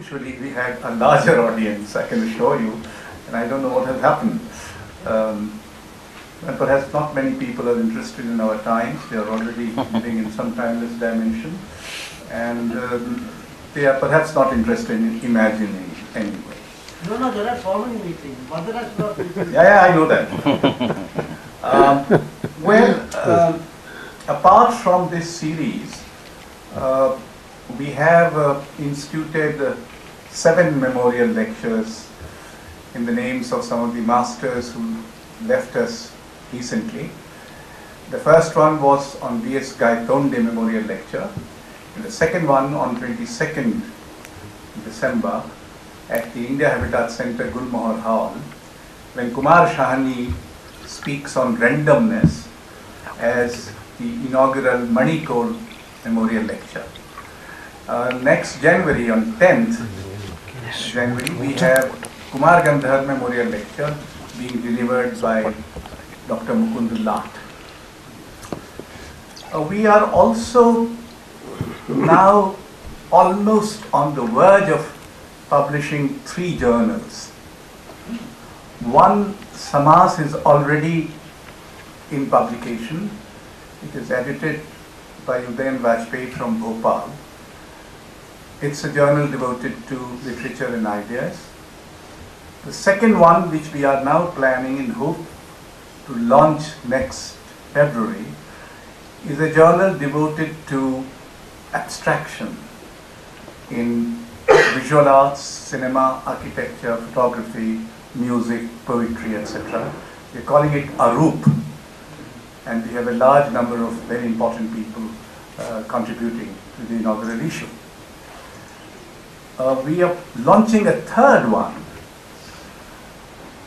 eventually we had a larger audience, I can assure you, and I don't know what has happened. And perhaps not many people are interested in our times. They are already living in some timeless dimension, and they are perhaps not interested in imagining anyway. No, there are so many meetings. Madrash not meetings. Yeah, I know that. Apart from this series, we have instituted 7 memorial lectures in the names of some of the masters who left us recently. The first one was on V.S. Gaitonde Memorial Lecture, and the second one on 22nd December at the India Habitat Center, Gulmohar Hall, when Kumar Shahani speaks on randomness as the inaugural Manikol Memorial Lecture. Next January, on 10th January, we have Kumar Gandhar Memorial Lecture being delivered by Dr. Mukund Lat. We are also now almost on the verge of publishing 3 journals. One, Samas, is already in publication. It is edited by VAJPEYI from Bhopal. It's a journal devoted to literature and ideas. The second one, which we are now planning in hope to launch next February, is a journal devoted to abstraction in visual arts, cinema, architecture, photography, music, poetry, etc. We're calling it Aroop, and we have a large number of very important people contributing to the inaugural issue. We are launching a third one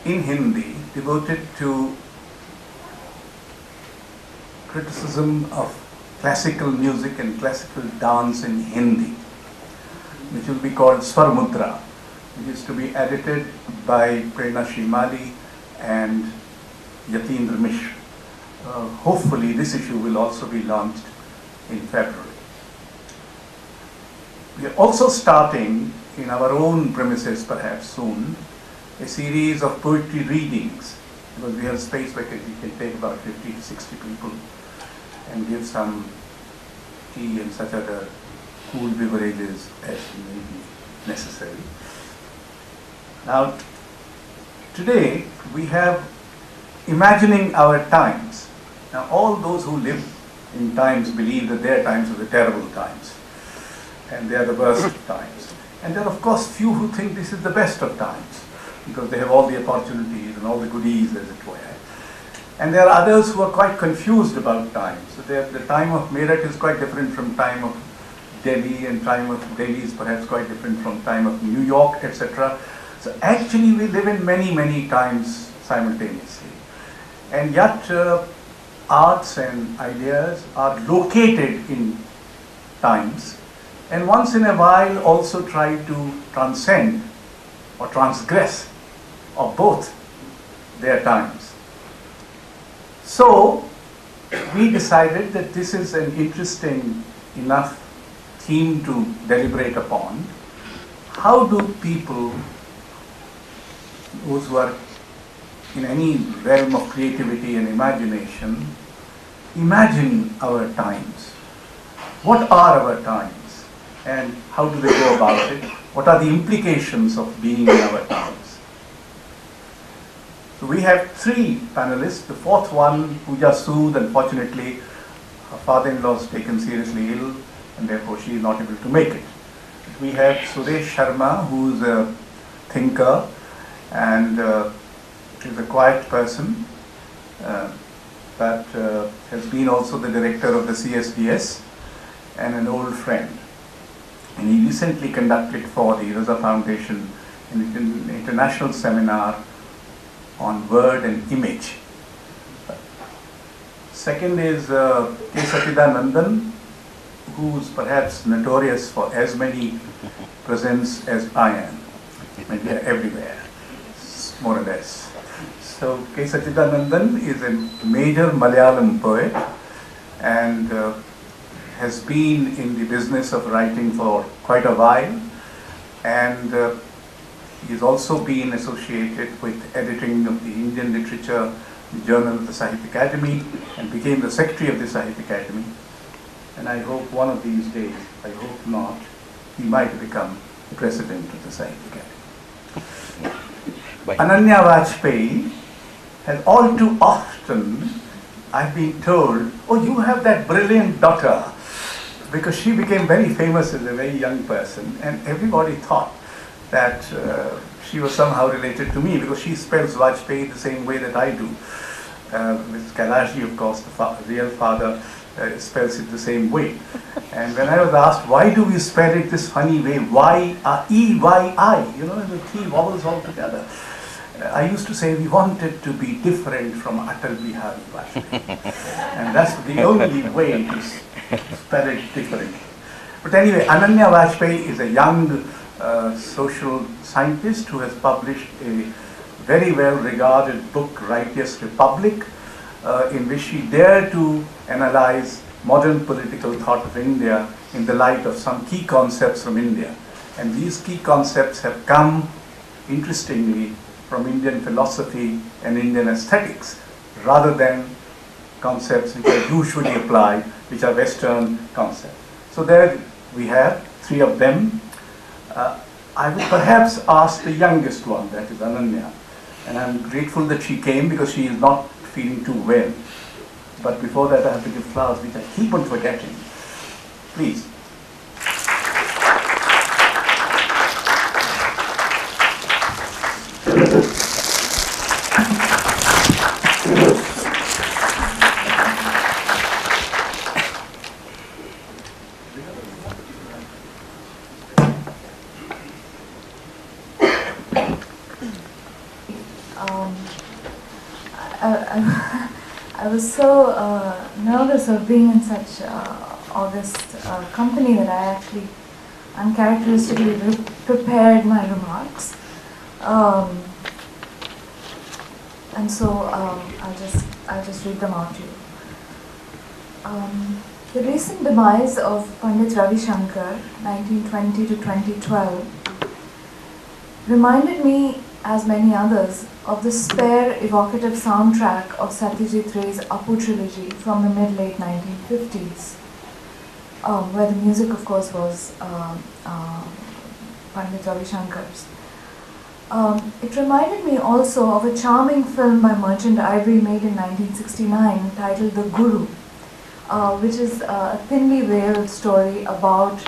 in Hindi devoted to criticism of classical music and classical dance in Hindi, which will be called Swarmudra, which is to be edited by Prerna Shimali and Yatindra Mishra. Hopefully this issue will also be launched in February. We are also starting, in our own premises perhaps soon, a series of poetry readings, because we have space where we can take about 50 to 60 people and give some tea and such other cool beverages as may be necessary. Now, today we have Imagining Our Times. Now, all those who live in times believe that their times are the terrible times, and they are the worst of times. And there are, of course, few who think this is the best of times, because they have all the opportunities and all the goodies, as it were. And there are others who are quite confused about time. So the time of Meerut is quite different from time of Delhi, and time of Delhi is perhaps quite different from time of New York, etc. So actually we live in many, many times simultaneously. And yet arts and ideas are located in times, and once in a while also try to transcend or transgress of both their times. So we decided that this is an interesting enough theme to deliberate upon. How do people, those who are in any realm of creativity and imagination, imagine our times? What are our times, and how do they go about it? What are the implications of being in our times? So we have 3 panelists. The fourth one, POOJA SOOD, unfortunately her father-in-law is taken seriously ill, and therefore she is not able to make it. We have SURESH Sharma, who is a thinker and is a quiet person, but has been also the director of the CSDS and an old friend. And he recently conducted for the Raza Foundation an international seminar on word and image. Second is K. SATCHIDANANDAN, who is perhaps notorious for as many presents as I am. Maybe everywhere, more or less. So K. SATCHIDANANDAN is a major Malayalam poet and has been in the business of writing for quite a while. and he's also been associated with editing of the Indian literature, the Journal of the Sahitya Academy, and became the secretary of the Sahitya Academy. And I hope one of these days, I hope not, he might become the president of the Sahitya Academy. Ananya Vajpayee has all too often, I've been told, oh, you have that brilliant daughter, because she became very famous as a very young person, and everybody thought that she was somehow related to me, because she spells Vajpayee the same way that I do. With Kailashi, of course, the real father spells it the same way. And when I was asked, why do we spell it this funny way, E-Y-I, you know, the T vowels all together, I used to say we wanted to be different from Atal Bihari Vajpayee. And that's the only way to spell it differently. But anyway, Ananya Vajpayee is a young social scientist who has published a very well regarded book, Righteous Republic, in which she dared to analyze modern political thought of India in the light of some key concepts from India. And these key concepts have come, interestingly, from Indian philosophy and Indian aesthetics, rather than concepts which are usually applied, which are Western concepts. So there we have three of them. I would perhaps ask the youngest one, that is Ananya. And I'm grateful that she came, because she is not feeling too well. But before that, I have to give flowers, which I keep on forgetting. Please. I was so nervous of being in such august company that I actually uncharacteristically prepared my remarks, and so I'll just read them out to you. The recent demise of Pandit Ravi Shankar, 1920 to 2012, reminded me, as many others, of the spare, evocative soundtrack of Satyajit Ray's Apu trilogy from the mid-late 1950s, where the music, of course, was Pandit Ravi Shankar's. It reminded me also of a charming film by Merchant Ivory made in 1969 titled The Guru, which is a thinly veiled story about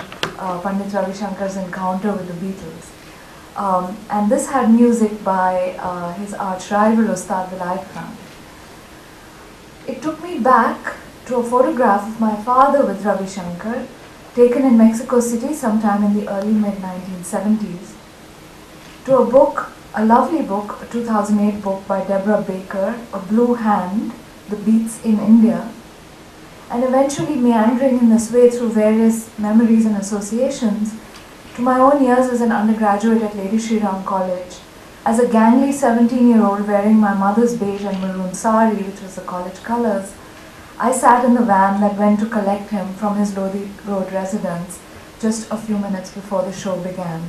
Pandit Ravi Shankar's encounter with the Beatles. And this had music by his arch rival Ustad Vilayat Khan. It took me back to a photograph of my father with Ravi Shankar, taken in Mexico City sometime in the early mid-1970s, to a book, a lovely book, a 2008 book by Deborah Baker, A Blue Hand, The Beats in India, and eventually meandering in this way through various memories and associations, to my own years as an undergraduate at Lady Shri Ram College, as a gangly 17-year-old wearing my mother's beige and maroon sari, which was the college colors, I sat in the van that went to collect him from his Lodi Road residence just a few minutes before the show began.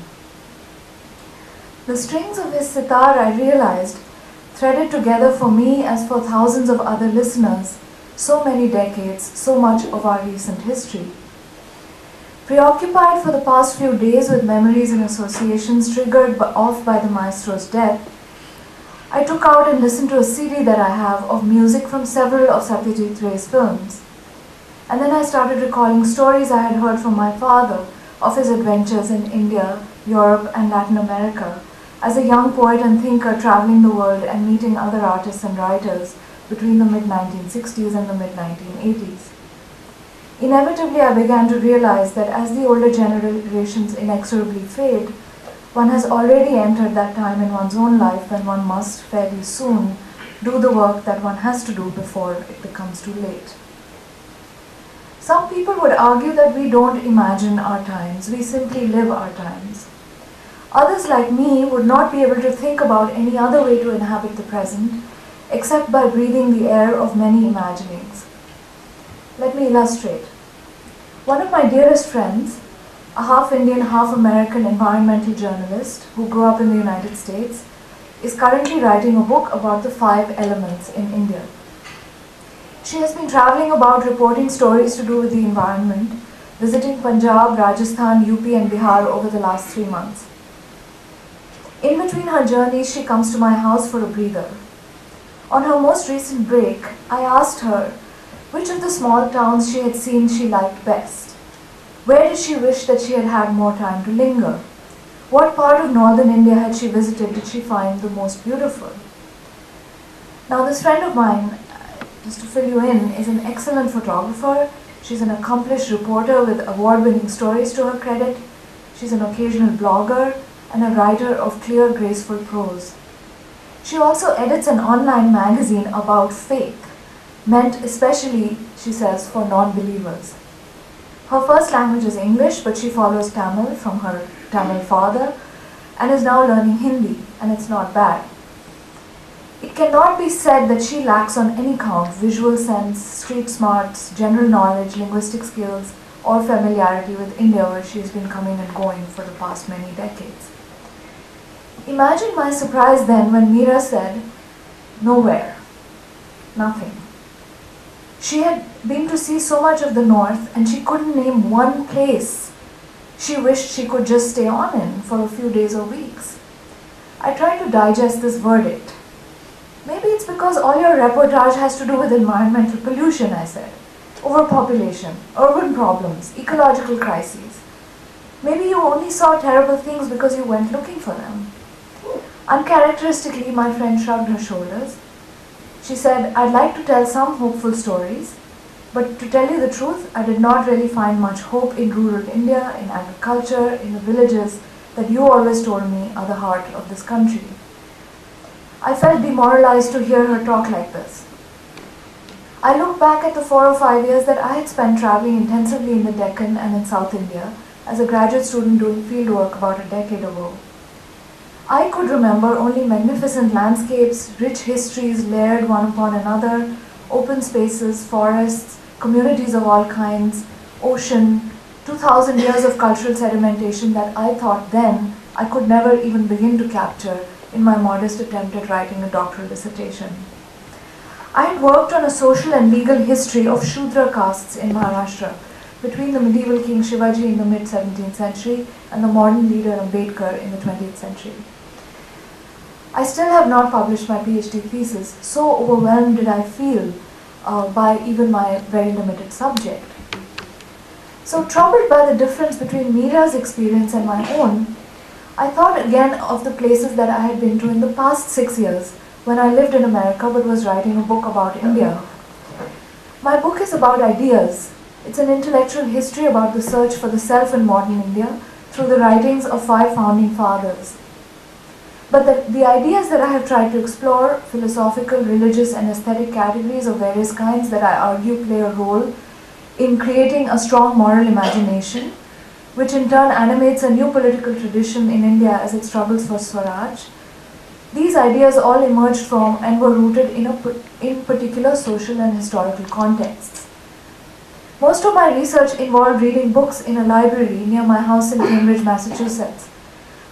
The strings of his sitar, I realized, threaded together for me as for thousands of other listeners, so many decades, so much of our recent history. Preoccupied for the past few days with memories and associations triggered off by the maestro's death, I took out and listened to a CD that I have of music from several of Satyajit Ray's films. And then I started recalling stories I had heard from my father of his adventures in India, Europe, and Latin America, as a young poet and thinker traveling the world and meeting other artists and writers between the mid-1960s and the mid-1980s. Inevitably, I began to realize that as the older generations inexorably fade, one has already entered that time in one's own life when one must, fairly soon, do the work that one has to do before it becomes too late. Some people would argue that we don't imagine our times, we simply live our times. Others, like me, would not be able to think about any other way to inhabit the present, except by breathing the air of many imaginings. Let me illustrate. One of my dearest friends, a half-Indian, half-American environmental journalist who grew up in the United States, is currently writing a book about the 5 elements in India. She has been traveling about reporting stories to do with the environment, visiting Punjab, Rajasthan, UP and Bihar over the last 3 months. In between her journeys, she comes to my house for a breather. On her most recent break, I asked her which of the small towns she had seen she liked best. Where did she wish that she had had more time to linger? What part of northern India had she visited did she find the most beautiful? Now this friend of mine, just to fill you in, is an excellent photographer. She's an accomplished reporter with award-winning stories to her credit. She's an occasional blogger and a writer of clear, graceful prose. She also edits an online magazine about faith, meant especially, she says, for non-believers. Her first language is English, but she follows Tamil from her Tamil father and is now learning Hindi, and it's not bad. It cannot be said that she lacks on any count visual sense, street smarts, general knowledge, linguistic skills, or familiarity with India, where she has been coming and going for the past many decades. Imagine my surprise then when Meera said, nowhere, nothing. She had been to see so much of the north and she couldn't name one place she wished she could just stay on in for a few days or weeks. I tried to digest this verdict. Maybe it's because all your reportage has to do with environmental pollution, I said. Overpopulation, urban problems, ecological crises. Maybe you only saw terrible things because you went looking for them. Uncharacteristically, my friend shrugged her shoulders. She said, I'd like to tell some hopeful stories, but to tell you the truth, I did not really find much hope in rural India, in agriculture, in the villages that you always told me are the heart of this country. I felt demoralized to hear her talk like this. I look back at the 4 or 5 years that I had spent traveling intensively in the Deccan and in South India as a graduate student doing fieldwork about a decade ago. I could remember only magnificent landscapes, rich histories layered one upon another, open spaces, forests, communities of all kinds, ocean, 2,000 years of cultural sedimentation that I thought then I could never even begin to capture in my modest attempt at writing a doctoral dissertation. I had worked on a social and legal history of Shudra castes in Maharashtra between the medieval king Shivaji in the mid-17th century and the modern leader Ambedkar in the 20th century. I still have not published my PhD thesis, so overwhelmed did I feel by even my very limited subject. So troubled by the difference between Meera's experience and my own, I thought again of the places that I had been to in the past 6 years when I lived in America but was writing a book about India. My book is about ideas. It's an intellectual history about the search for the self in modern India through the writings of 5 founding fathers. But the ideas that I have tried to explore, philosophical, religious and aesthetic categories of various kinds that I argue play a role in creating a strong moral imagination, which in turn animates a new political tradition in India as it struggles for Swaraj. These ideas all emerged from and were rooted in particular social and historical contexts. Most of my research involved reading books in a library near my house in Cambridge, Massachusetts.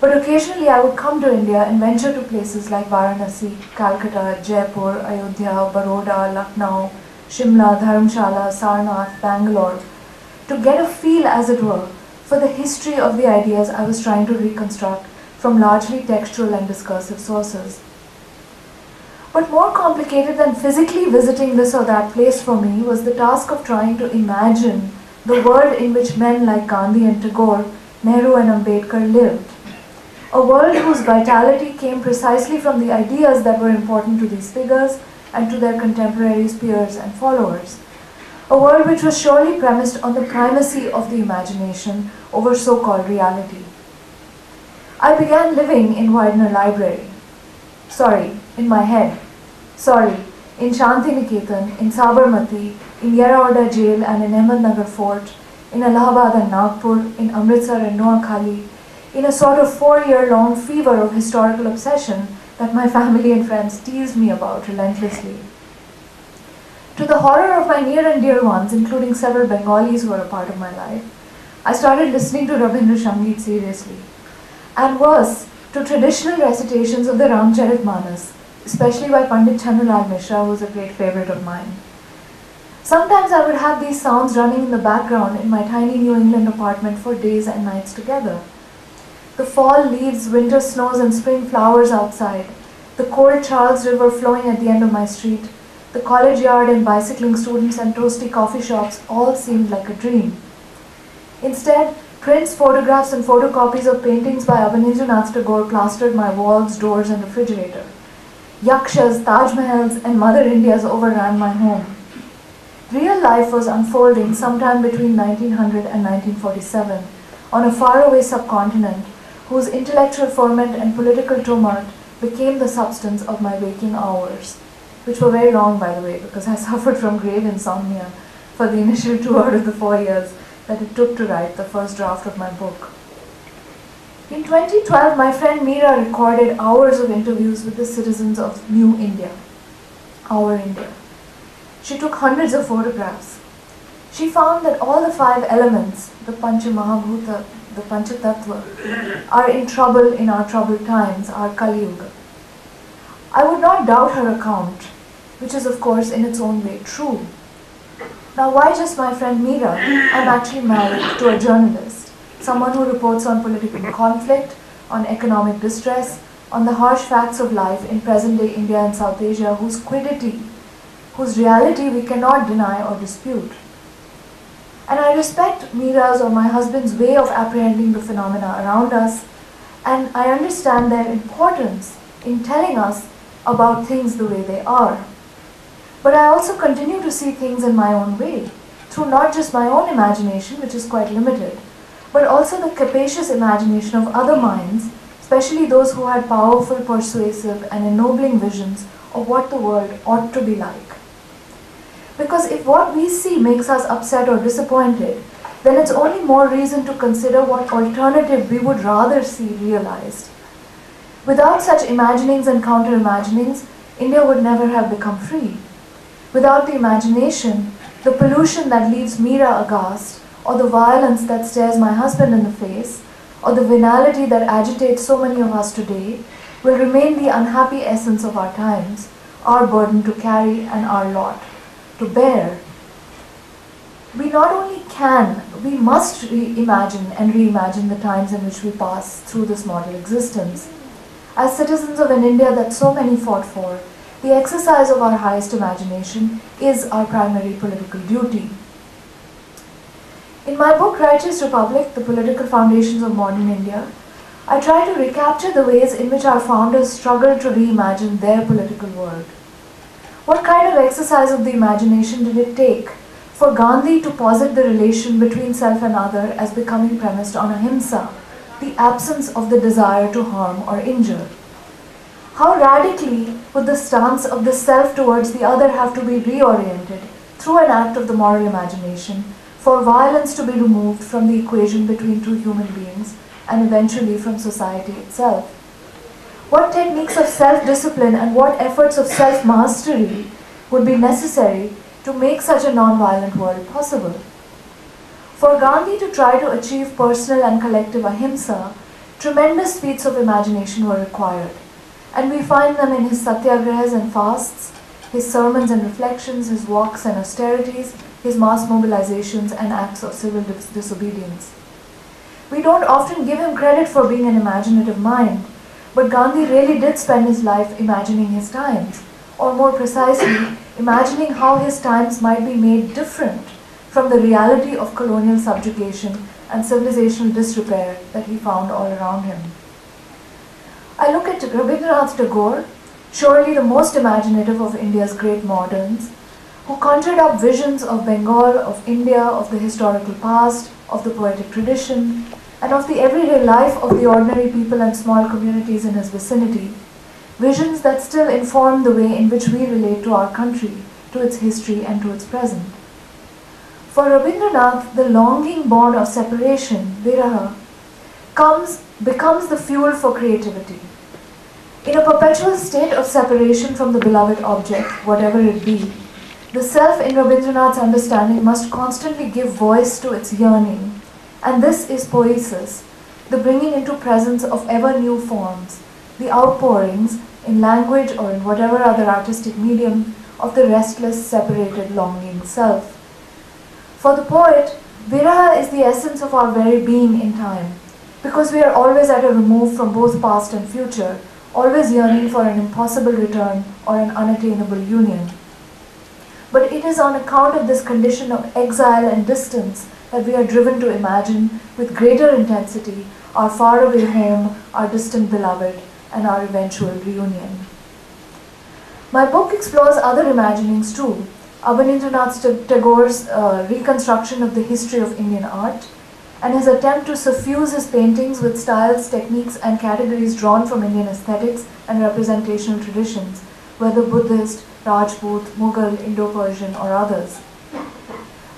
But occasionally I would come to India and venture to places like Varanasi, Calcutta, Jaipur, Ayodhya, Baroda, Lucknow, Shimla, Dharamshala, Sarnath, Bangalore, to get a feel, as it were, for the history of the ideas I was trying to reconstruct from largely textual and discursive sources. But more complicated than physically visiting this or that place for me was the task of trying to imagine the world in which men like Gandhi and Tagore, Nehru and Ambedkar lived. A world whose vitality came precisely from the ideas that were important to these figures and to their contemporaries, peers and followers. A world which was surely premised on the primacy of the imagination over so-called reality. I began living in Widener Library. In my head. In Shantiniketan, in Sabarmati, in Yerawada Jail and in Ahmednagar Fort, in Allahabad and Nagpur, in Amritsar and Noakhali, in a sort of 4-year-long fever of historical obsession that my family and friends teased me about relentlessly. To the horror of my near and dear ones, including several Bengalis who are a part of my life, I started listening to Rabindra Sangeet seriously, and worse, to traditional recitations of the Ramcharitmanas, especially by Pandit Chanulal Mishra, who was a great favorite of mine. Sometimes I would have these sounds running in the background in my tiny New England apartment for days and nights together. The fall leaves, winter snows and spring flowers outside, the cold Charles River flowing at the end of my street, the college yard and bicycling students and toasty coffee shops all seemed like a dream. Instead, prints, photographs and photocopies of paintings by Abanindranath Tagore plastered my walls, doors and refrigerator. Yakshas, Taj Mahals and Mother Indias overran my home. Real life was unfolding sometime between 1900 and 1947 on a faraway subcontinent whose intellectual ferment and political tumult became the substance of my waking hours, which were very long, by the way, because I suffered from grave insomnia for the initial 2 out of the 4 years that it took to write the first draft of my book. In 2012, my friend Meera recorded hours of interviews with the citizens of New India, our India. She took hundreds of photographs. She found that all the 5 elements, the Pancha Mahabhuta, the Pancha Tattva, are in trouble in our troubled times, our Kali Yuga. I would not doubt her account, which is of course in its own way true. Now why just my friend Meera? I'm actually married to a journalist, someone who reports on political conflict, on economic distress, on the harsh facts of life in present-day India and South Asia, whose quiddity, whose reality we cannot deny or dispute. And I respect Meera's or my husband's way of apprehending the phenomena around us, and I understand their importance in telling us about things the way they are. But I also continue to see things in my own way, through not just my own imagination, which is quite limited, but also the capacious imagination of other minds, especially those who had powerful, persuasive, and ennobling visions of what the world ought to be like. Because if what we see makes us upset or disappointed, then it's only more reason to consider what alternative we would rather see realized. Without such imaginings and counter-imaginings, India would never have become free. Without the imagination, the pollution that leaves Meera aghast, or the violence that stares my husband in the face, or the venality that agitates so many of us today, will remain the unhappy essence of our times, our burden to carry and our lot to bear. We not only can, we must reimagine and reimagine the times in which we pass through this mortal existence. As citizens of an India that so many fought for, the exercise of our highest imagination is our primary political duty. In my book, Righteous Republic, The Political Foundations of Modern India, I try to recapture the ways in which our founders struggled to reimagine their political world. What kind of exercise of the imagination did it take for Gandhi to posit the relation between self and other as becoming premised on ahimsa, the absence of the desire to harm or injure? How radically would the stance of the self towards the other have to be reoriented through an act of the moral imagination for violence to be removed from the equation between two human beings and eventually from society itself? What techniques of self-discipline and what efforts of self-mastery would be necessary to make such a non-violent world possible? For Gandhi to try to achieve personal and collective ahimsa, tremendous feats of imagination were required, and we find them in his satyagrahas and fasts, his sermons and reflections, his walks and austerities, his mass mobilizations and acts of civil disobedience. We don't often give him credit for being an imaginative mind, but Gandhi really did spend his life imagining his times, or more precisely, imagining how his times might be made different from the reality of colonial subjugation and civilizational disrepair that he found all around him. I look at Rabindranath Tagore, surely the most imaginative of India's great moderns, who conjured up visions of Bengal, of India, of the historical past, of the poetic tradition, and of the everyday life of the ordinary people and small communities in his vicinity, visions that still inform the way in which we relate to our country, to its history and to its present. For Rabindranath, the longing born of separation, viraha, becomes the fuel for creativity. In a perpetual state of separation from the beloved object, whatever it be, the self in Rabindranath's understanding must constantly give voice to its yearning, And this is poiesis, the bringing into presence of ever new forms, the outpourings, in language or in whatever other artistic medium, of the restless, separated, longing self. For the poet, viraha is the essence of our very being in time, because we are always at a remove from both past and future, always yearning for an impossible return or an unattainable union. But it is on account of this condition of exile and distance that we are driven to imagine with greater intensity our faraway home, our distant beloved, and our eventual reunion. My book explores other imaginings too. Abanindranath Tagore's reconstruction of the history of Indian art, and his attempt to suffuse his paintings with styles, techniques, and categories drawn from Indian aesthetics and representational traditions, whether Buddhist, Rajput, Mughal, Indo-Persian, or others.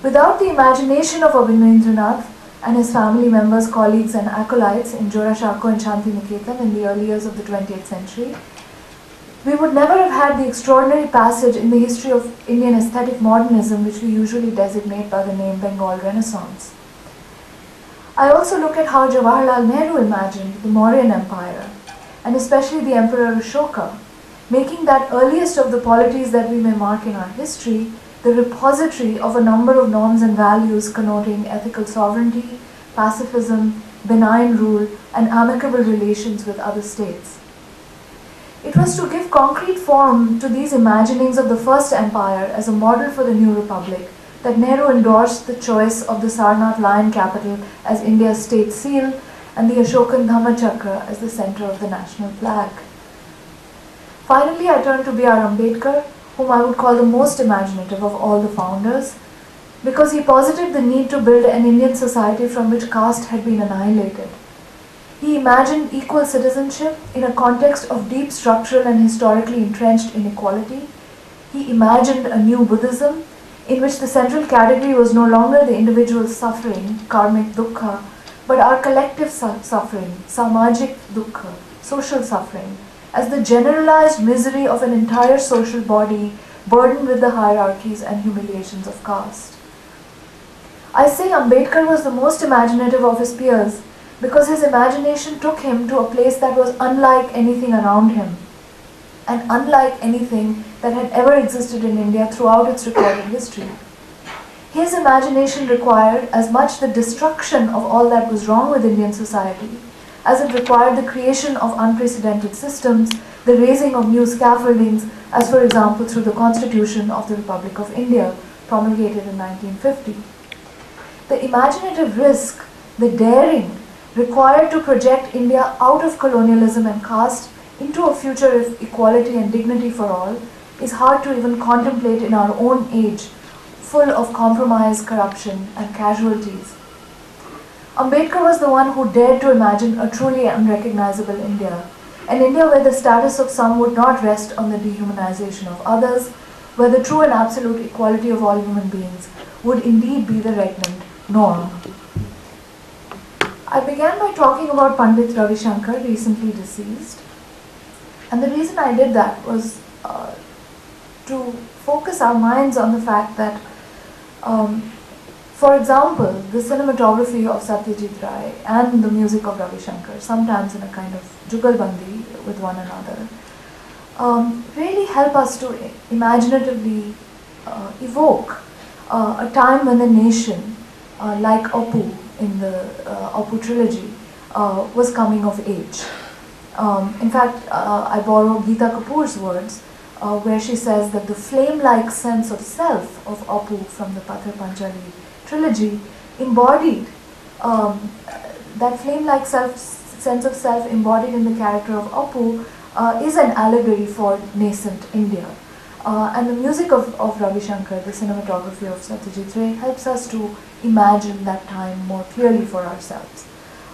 Without the imagination of Abanindranath and his family members, colleagues, and acolytes in Jora Shako and Shanti Niketan in the early years of the 20th century, we would never have had the extraordinary passage in the history of Indian aesthetic modernism which we usually designate by the name Bengal Renaissance. I also look at how Jawaharlal Nehru imagined the Mauryan Empire, and especially the Emperor Ashoka, making that earliest of the polities that we may mark in our history the repository of a number of norms and values connoting ethical sovereignty, pacifism, benign rule, and amicable relations with other states. It was to give concrete form to these imaginings of the First Empire as a model for the new republic that Nehru endorsed the choice of the Sarnath lion capital as India's state seal and the Ashokan Dhammachakra as the center of the national flag. Finally, I turn to B.R. Ambedkar, whom I would call the most imaginative of all the founders, because he posited the need to build an Indian society from which caste had been annihilated. He imagined equal citizenship in a context of deep structural and historically entrenched inequality. He imagined a new Buddhism in which the central category was no longer the individual's suffering, karmic dukkha, but our collective suffering, samajik dukkha, social suffering, as the generalized misery of an entire social body burdened with the hierarchies and humiliations of caste. I say Ambedkar was the most imaginative of his peers because his imagination took him to a place that was unlike anything around him and unlike anything that had ever existed in India throughout its recorded history. His imagination required as much the destruction of all that was wrong with Indian society as it required the creation of unprecedented systems, the raising of new scaffoldings, as for example through the Constitution of the Republic of India, promulgated in 1950. The imaginative risk, the daring, required to project India out of colonialism and caste into a future of equality and dignity for all is hard to even contemplate in our own age, full of compromise, corruption, and casualties. Ambedkar was the one who dared to imagine a truly unrecognizable India, an India where the status of some would not rest on the dehumanization of others, where the true and absolute equality of all human beings would indeed be the regnant norm. I began by talking about Pandit Ravi Shankar, recently deceased, and the reason I did that was to focus our minds on the fact that for example, the cinematography of Satyajit Ray and the music of Ravi Shankar, sometimes in a kind of jugalbandi with one another, really help us to imaginatively evoke a time when the nation, like Apu in the Apu trilogy, was coming of age. In fact, I borrow Geeta Kapoor's words, where she says that the flame-like sense of self of Apu from the Pathar Panchali trilogy embodied, that flame-like sense of self embodied in the character of Apu is an allegory for nascent India. And the music of Ravi Shankar, the cinematography of Satyajit Ray, helps us to imagine that time more clearly for ourselves.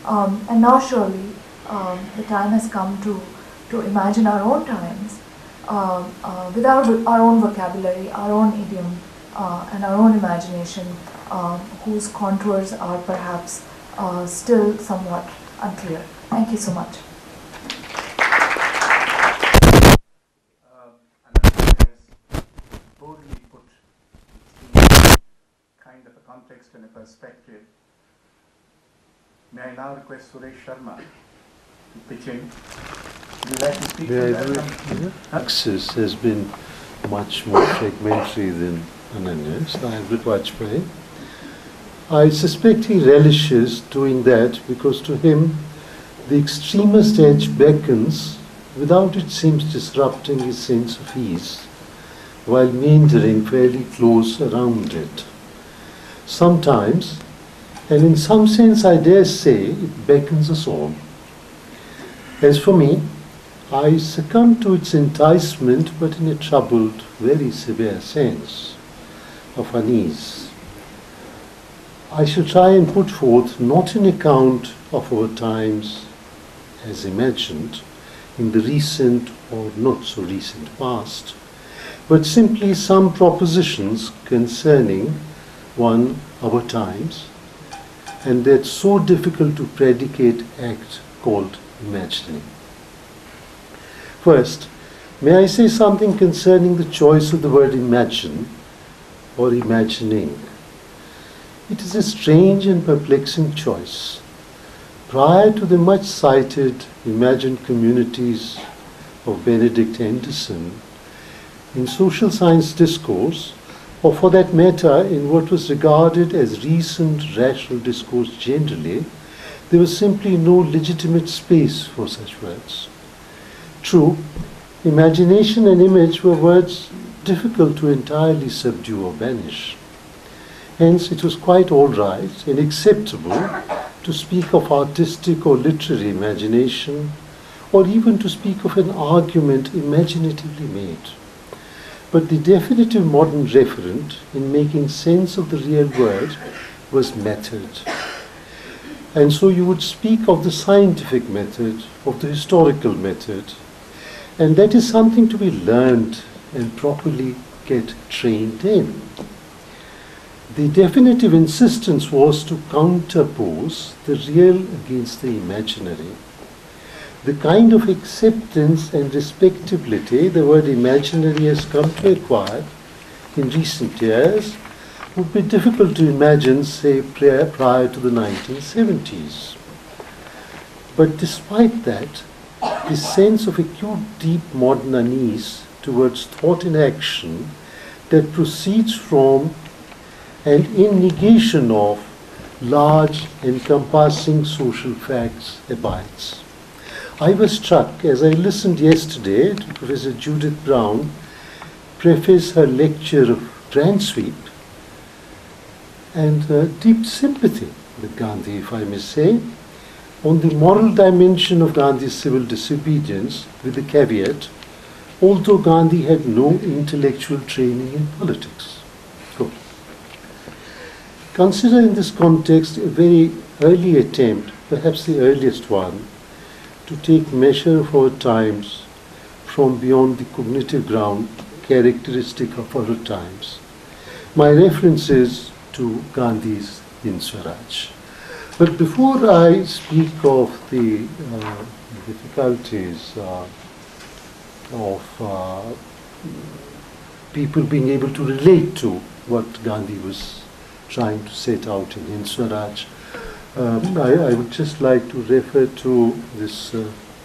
And now surely the time has come to imagine our own times with our own vocabulary, our own idiom, and our own imagination, whose contours are perhaps still somewhat unclear. Thank you so much. Ananya has boldly put the kind of a context and a perspective May I now request Suresh Sharma to pitch in? Would you like to speak May to I do that? it? Access has been much more fragmentary than Ananya, so I have with VAJPEYI. I suspect he relishes doing that because to him the extremist edge beckons without, it seems, disrupting his sense of ease, while meandering fairly close around it. Sometimes, and in some sense I dare say, it beckons us all. As for me, I succumb to its enticement, but in a troubled, very severe sense of unease. I shall try and put forth not an account of our times as imagined in the recent or not so recent past, but simply some propositions concerning, one, our times, and that so difficult to predicate act called imagining. First, may I say something concerning the choice of the word imagine or imagining. It is a strange and perplexing choice. Prior to the much cited imagined communities of Benedict Anderson, in social science discourse, or for that matter in what was regarded as recent rational discourse generally, there was simply no legitimate space for such words. True, imagination and image were words difficult to entirely subdue or banish. Hence, it was quite all right and acceptable to speak of artistic or literary imagination, or even to speak of an argument imaginatively made. But the definitive modern referent in making sense of the real world was method. And so you would speak of the scientific method, of the historical method, and that is something to be learned and properly get trained in. The definitive insistence was to counterpose the real against the imaginary. The kind of acceptance and respectability the word imaginary has come to acquire in recent years would be difficult to imagine, say, prior to the 1970s. But despite that, the sense of acute, deep modern unease towards thought and action that proceeds from and in negation of large encompassing social facts abides. I was struck as I listened yesterday to Professor Judith Brown preface her lecture of Grand Sweep and deep sympathy with Gandhi, if I may say, on the moral dimension of Gandhi's civil disobedience, with the caveat, although Gandhi had no intellectual training in politics. Good. Consider in this context a very early attempt, perhaps the earliest one, to take measure of our times from beyond the cognitive ground characteristic of our times. My reference is to Gandhi's in Swaraj. But before I speak of the difficulties of people being able to relate to what Gandhi was trying to set out in Swaraj, I would just like to refer to this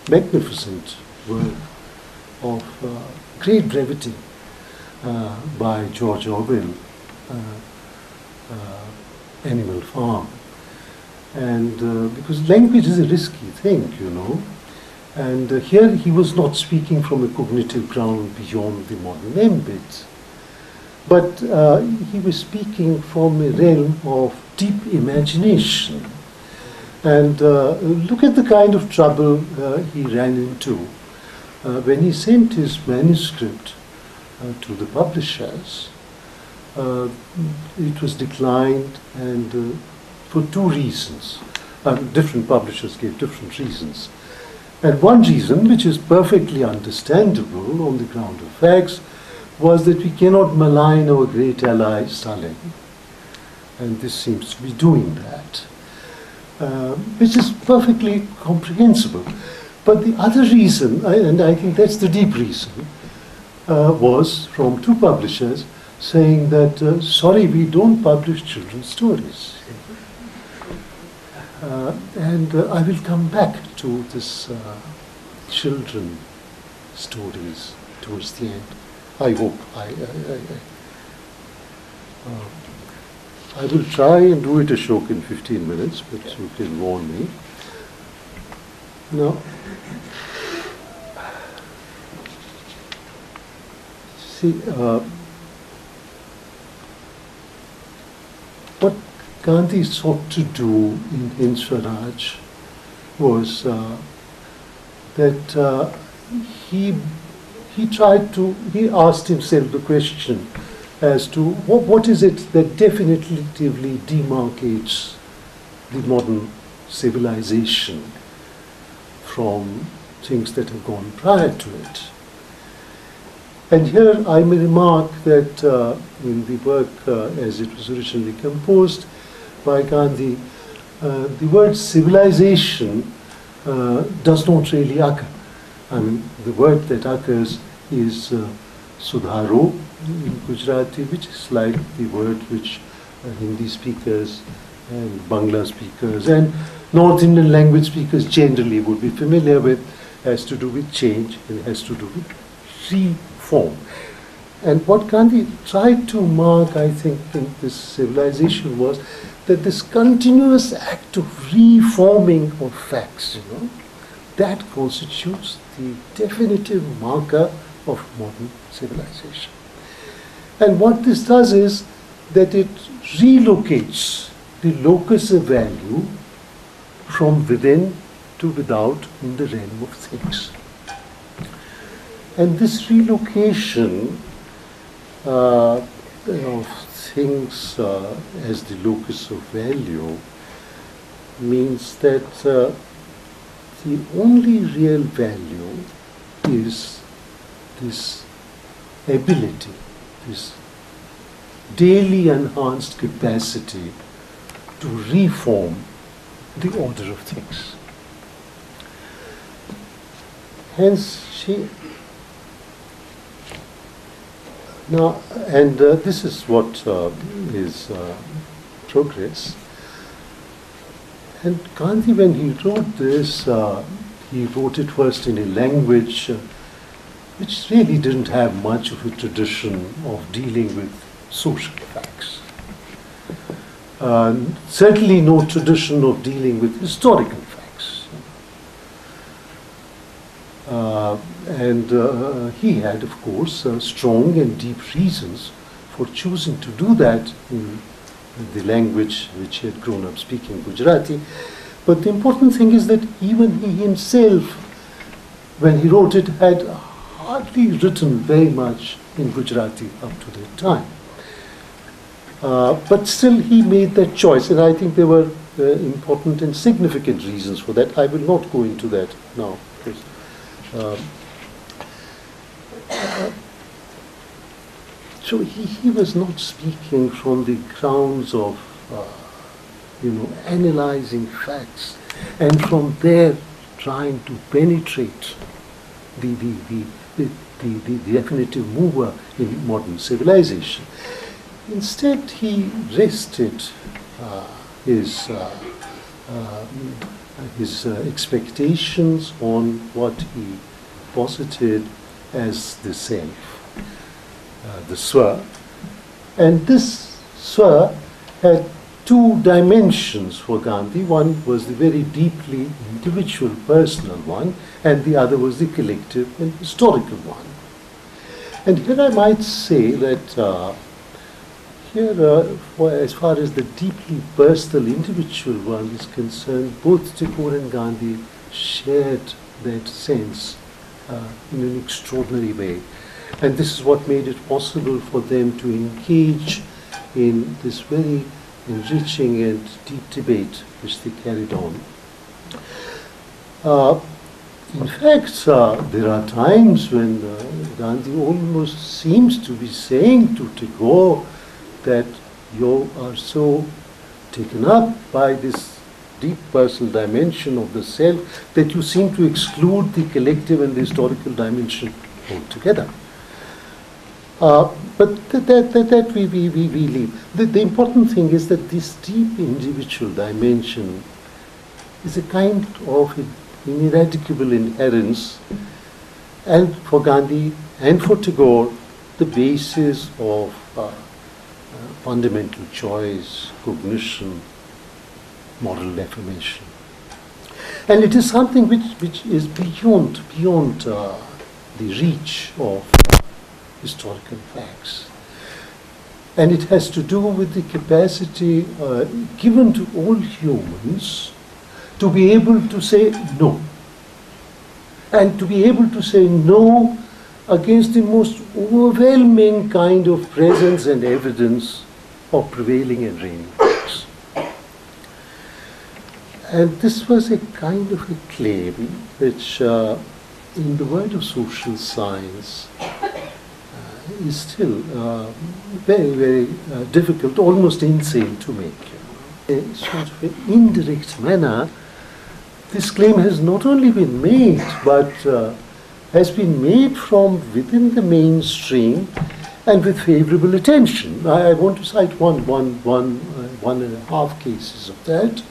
magnificent work of great brevity by George Orwell, Animal Farm. And because language is a risky thing, you know, and here he was not speaking from a cognitive ground beyond the modern ambit, but he was speaking from a realm of deep imagination. And look at the kind of trouble he ran into when he sent his manuscript to the publishers. It was declined, and for two reasons. Different publishers gave different reasons. And one reason, which is perfectly understandable on the ground of facts, was that we cannot malign our great ally Stalin. And this seems to be doing that, which is perfectly comprehensible. But the other reason, and I think that's the deep reason, was from two publishers saying that, sorry, we don't publish children's stories. And I will come back to this children stories towards the end. I hope. I will try and do it, Ashok, in 15 minutes, but you can warn me. Now, see, what Gandhi sought to do in Swaraj was that he asked himself the question as to what is it that definitively demarcates the modern civilization from things that have gone prior to it. And here I may remark that in the work as it was originally composed by Gandhi, the word civilization does not really occur. I mean, the word that occurs is Sudharo in Gujarati, which is like the word which Hindi speakers and Bangla speakers and North Indian language speakers generally would be familiar with, has to do with change and has to do with reform. And what Gandhi tried to mark, I think, in this civilization was that this continuous act of reforming of facts, that constitutes the definitive marker of modern civilization. And what this does is that it relocates the locus of value from within to without in the realm of things. And this relocation of things as the locus of value means that the only real value is this ability, this daily enhanced capacity to reform the order of things. Hence, this is what is progress. And Gandhi, when he wrote this, he wrote it first in a language which really didn't have much of a tradition of dealing with social facts. Certainly no tradition of dealing with historical facts. He had, of course, strong and deep reasons for choosing to do that in the language which he had grown up speaking, Gujarati. But the important thing is that even he himself, when he wrote it, had hardly written very much in Gujarati up to that time. But still he made that choice, and I think there were important and significant reasons for that. I will not go into that now. So he was not speaking from the grounds of, analyzing facts, and from there trying to penetrate the definitive mover in modern civilization. Instead, he rested his expectations on what he posited as the self, the Swa. And this Swa had two dimensions for Gandhi. One was the very deeply individual, personal one, and the other was the collective and historical one. And here I might say that as far as the deeply personal individual one is concerned, both Tagore and Gandhi shared that sense in an extraordinary way. And this is what made it possible for them to engage in this very enriching and deep debate which they carried on. In fact, there are times when Gandhi almost seems to be saying to Tagore that you are so taken up by this deep personal dimension of the self that you seem to exclude the collective and the historical dimension altogether. But that we leave. The important thing is that this deep individual dimension is a kind of ineradicable inherence, and for Gandhi and for Tagore, the basis of fundamental choice, cognition, moral affirmation. And it is something which is beyond the reach of historical facts. And it has to do with the capacity given to all humans to be able to say no. And to be able to say no against the most overwhelming kind of presence and evidence of prevailing and reigning facts. And this was a kind of a claim which, in the world of social science, is still very, very difficult, almost insane to make. In a sort of an indirect manner, this claim has not only been made, but has been made from within the mainstream and with favorable attention. I want to cite one and a half cases of that.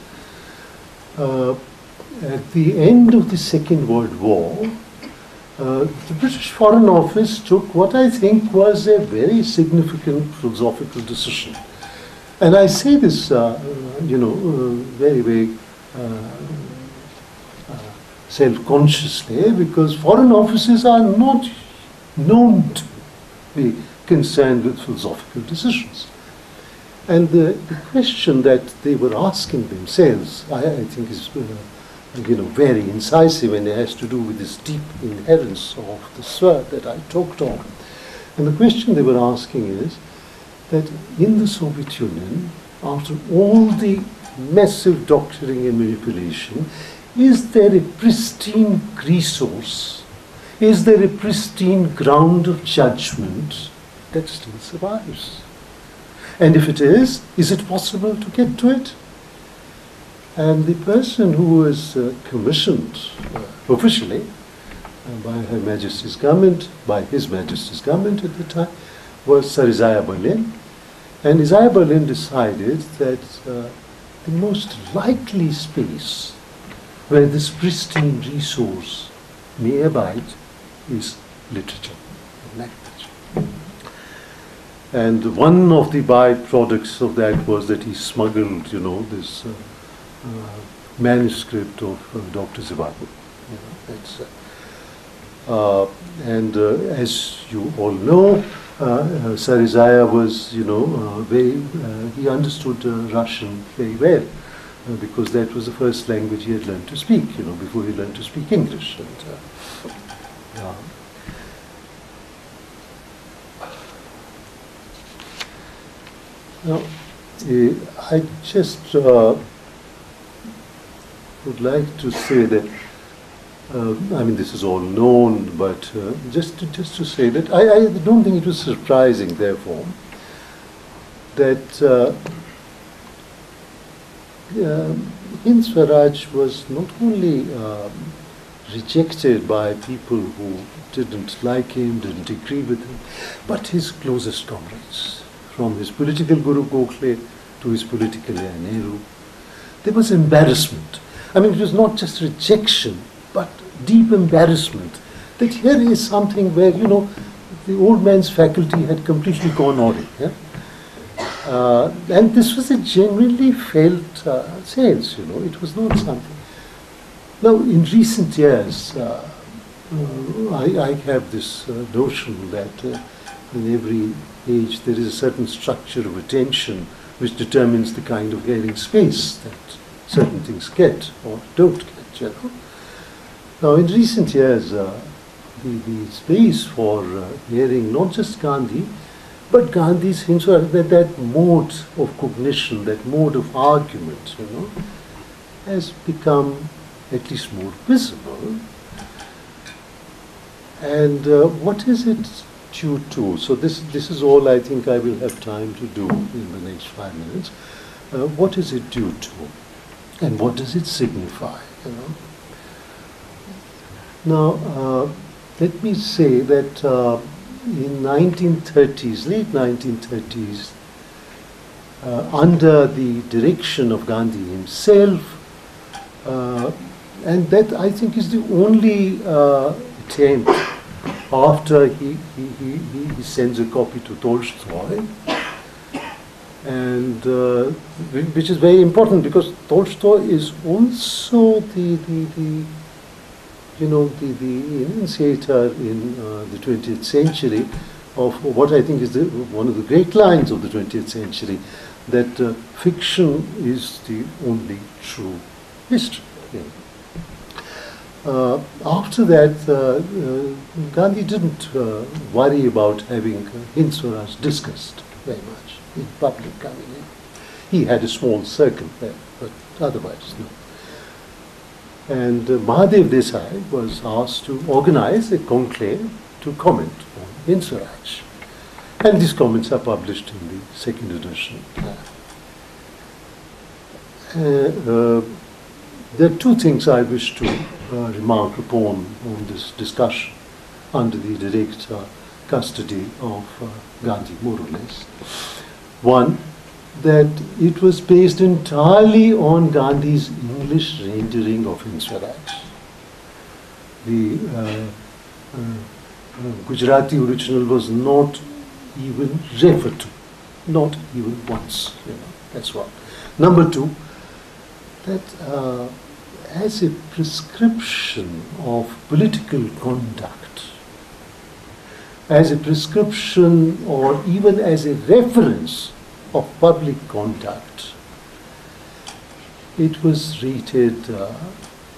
At the end of the Second World War, the British Foreign Office took what I think was a very significant philosophical decision. And I say this, very, very self-consciously, because foreign offices are not known to be concerned with philosophical decisions. And the question that they were asking themselves, I think is very incisive, and it has to do with this deep inherence of the SWORD that I talked of. And the question they were asking is that in the Soviet Union, after all the massive doctoring and manipulation, is there a pristine resource? Is there a pristine ground of judgment that still survives? And if it is it possible to get to it? And the person who was commissioned officially by Her Majesty's government, by His Majesty's government at the time, was Sir Isaiah Berlin. And Isaiah Berlin decided that the most likely space where this pristine resource may abide is literature and language. And one of the byproducts of that was that he smuggled, this manuscript of Dr. Zivago. As you all know, Sir Isaiah was, he understood Russian very well. Because that was the first language he had learned to speak, before he learned to speak English. Now, I just would like to say that, this is all known, but just to say that I don't think it was surprising, therefore, that Hind Swaraj was not only rejected by people who didn't like him, didn't agree with him, but his closest comrades, from his political guru Gokhale to his political heir Nehru. There was embarrassment. It was not just rejection, but deep embarrassment that here is something where, the old man's faculty had completely gone awry. Yeah? And this was a genuinely felt sense, it was not something. Now, in recent years, I have this notion that in every age there is a certain structure of attention which determines the kind of hearing space that certain things get or don't get, Now, in recent years, the space for hearing not just Gandhi, but Gandhi's hints were that mode of cognition, that mode of argument, has become at least more visible. And what is it due to? So this is all I think I will have time to do in the next 5 minutes. What is it due to? And what does it signify? Now, let me say that in 1930s, late 1930s, under the direction of Gandhi himself, And that, I think, is the only attempt after he sends a copy to Tolstoy, and which is very important because Tolstoy is also the enunciator in the 20th century of what I think is one of the great lines of the 20th century, that fiction is the only true history. After that, Gandhi didn't worry about having Hind Swaraj discussed very much in public coming in. He had a small circle there, but otherwise no. And Mahadev Desai was asked to organize a conclave to comment on Hind Swaraj. And these comments are published in the second edition. There are two things I wish to remark upon on this discussion under the direct custody of Gandhi, more or less. One, that it was based entirely on Gandhi's English rendering of Hind Swaraj. The Gujarati original was not even referred to, not even once. That's one. Number two, that as a prescription of political conduct, as a prescription or even as a reference of public conduct, it was rated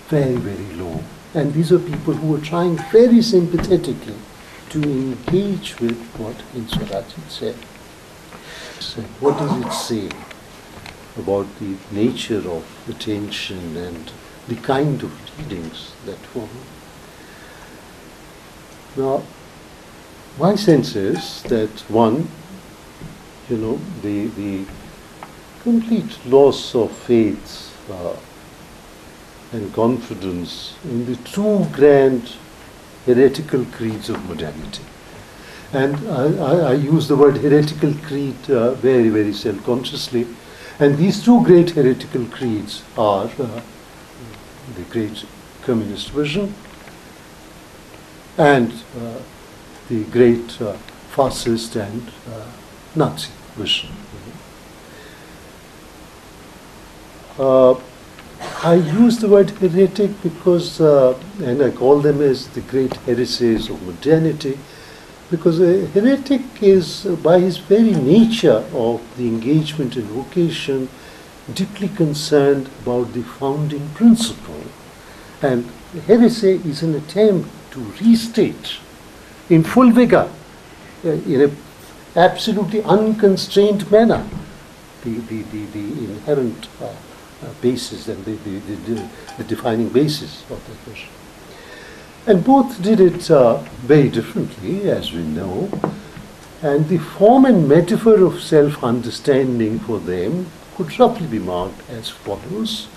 very, very low. And these are people who were trying very sympathetically to engage with what Hind Swaraj had said. So what does it say about the nature of attention and the kind of readings that follow? Now, my sense is that one, the complete loss of faith and confidence in the two grand heretical creeds of modernity. And I use the word heretical creed very, very self-consciously. And these two great heretical creeds are the great communist vision and the great fascist and Nazi vision. I use the word heretic because, and I call them as the great heresies of modernity, because a heretic is, by his very nature of the engagement in vocation, deeply concerned about the founding principle. And heresy is an attempt to restate in full vigor, in an absolutely unconstrained manner, the inherent basis and the defining basis of that vision. And both did it very differently, as we know. And the form and metaphor of self-understanding for them could roughly be marked as follows.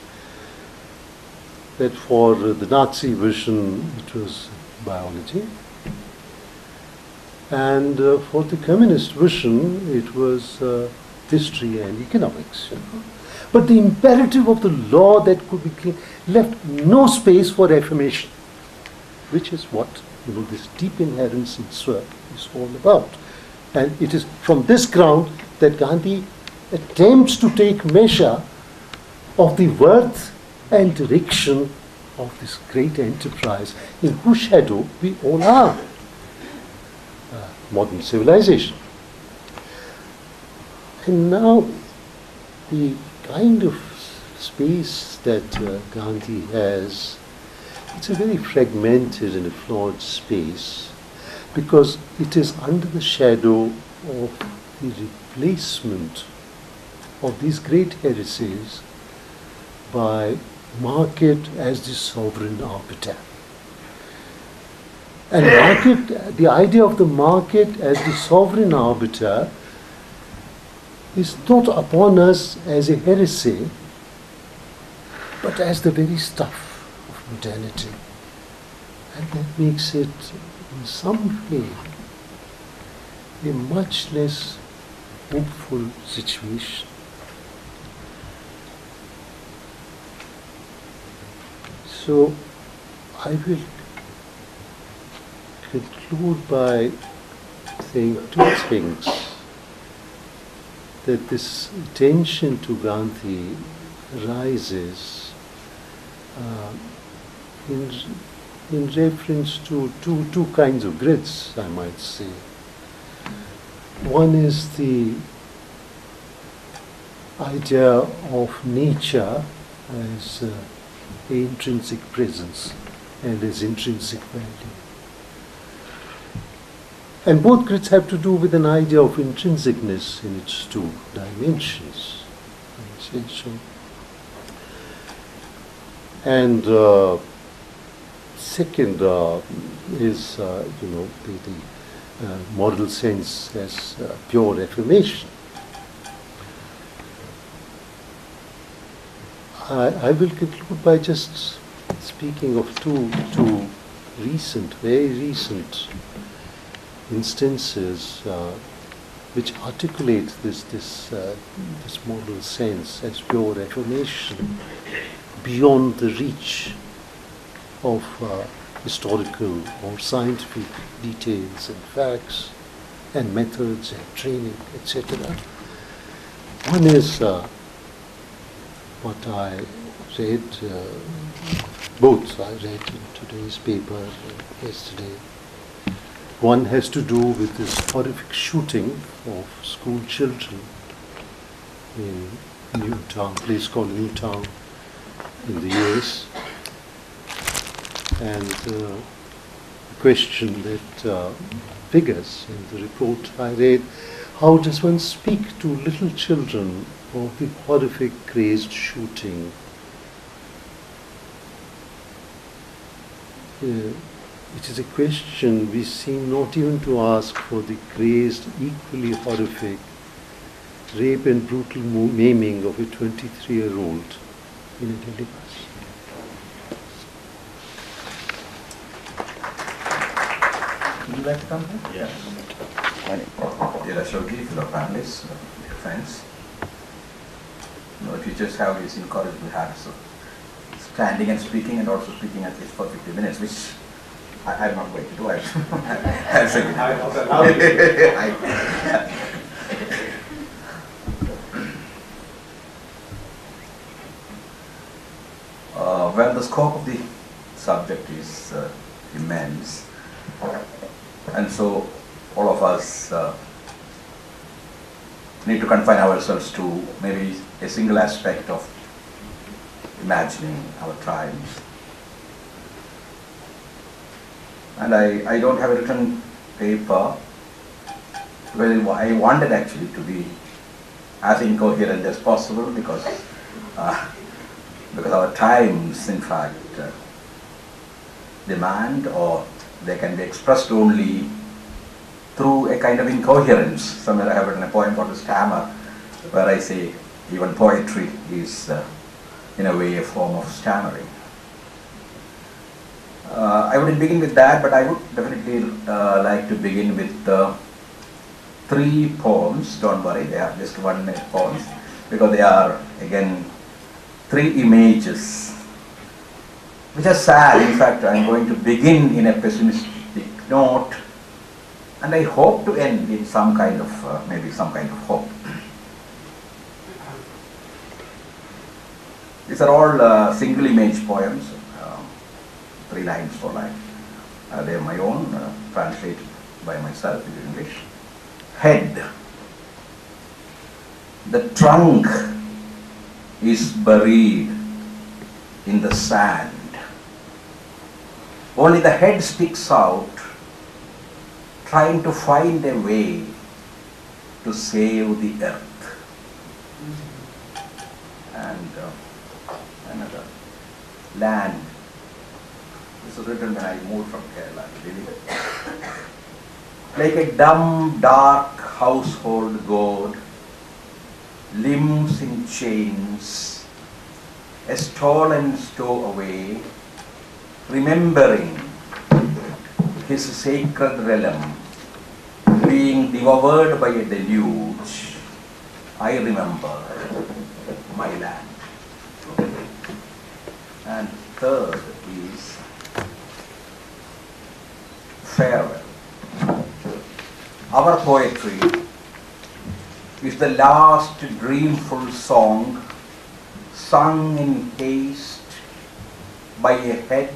That for the Nazi vision, it was biology. And for the communist vision, it was history and economics. But the imperative of the law that could be clean left no space for affirmation, which is what this deep inherence in work is all about. And it is from this ground that Gandhi attempts to take measure of the worth and direction of this great enterprise in whose shadow we all are, modern civilization. And now the kind of space that Gandhi has, it's a very fragmented and a flawed space, because it is under the shadow of the replacement of these great heresies by market as the sovereign arbiter. And market, the idea of the market as the sovereign arbiter is not upon us as a heresy, but as the very stuff of modernity. And that makes it, in some way, a much less hopeful situation. So I will conclude by saying two things. That this attention to Gandhi arises in reference to two kinds of grids, I might say. One is the idea of nature as intrinsic presence and as intrinsic value. And both grids have to do with an idea of intrinsicness in its two dimensions. And second is, the moral sense as pure affirmation. I will conclude by just speaking of two very recent instances which articulate this moral sense as pure affirmation beyond the reach of historical or scientific details and facts and methods and training, etc. One is what I read, both I read in today's paper yesterday. One has to do with this horrific shooting of school children in Newtown, a place called Newtown in the US. And the question that figures in the report I read, how does one speak to little children of the horrific crazed shooting? It is a question we seem not even to ask for the crazed, equally horrific rape and brutal maiming of a 23-year-old in a Delhi bus. Would you like to come here? Yes. Dear Ashokji, fellow panelists, dear friends, if you just have this incorrigible habits of standing and speaking and also speaking at least for 50 minutes, which I'm not going to do. I'll say it. Well, the scope of the subject is immense, and so all of us need to confine ourselves to maybe a single aspect of imagining our times. And I don't have a written paper. Well, I wanted actually to be as incoherent as possible because our times, in fact, demand, or they can be expressed only through a kind of incoherence. Somewhere I have written a poem called Stammer, where I say even poetry is, in a way, a form of stammering. I wouldn't begin with that, but I would definitely like to begin with 3 poems. Don't worry, they are just 1-minute poems, because they are, again, 3 images, which are sad. In fact, I'm going to begin in a pessimistic note, and I hope to end in some kind of, maybe some kind of hope. These are all single image poems, 3 lines, 4 lines. They are my own, translated by myself into English. Head. The trunk is buried in the sand. Only the head sticks out, trying to find a way to save the earth. And another, land. This was written when I moved from Kerala to Delhi. Like a dumb, dark household god, limbs in chains, a stolen stowaway, remembering his sacred realm being devoured by a deluge, I remember my land. And third, farewell. Our poetry is the last dreamful song sung in haste by a head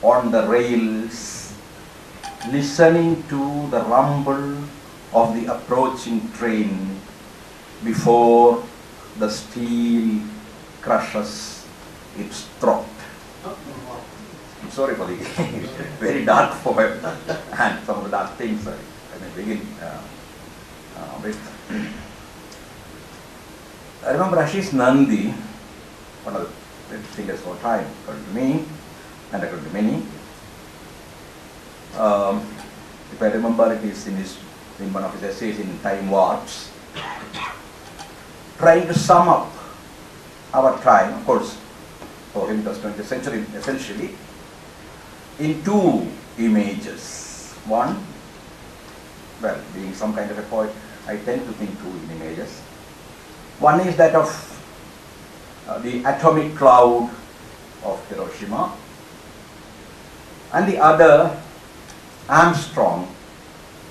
on the rails, listening to the rumble of the approaching train before the steel crushes its throat. I'm sorry for the very dark poem and some of the dark things I may begin with. I remember Ashish Nandi, one of the great singers of our time, according to me, and according to many. If I remember, it is in one of his essays in Time Warps, trying to sum up our time, of course, for him it was 20th century essentially, in two images. One, well, being some kind of a poet, I tend to think two in images. One is that of the atomic cloud of Hiroshima, and the other, Armstrong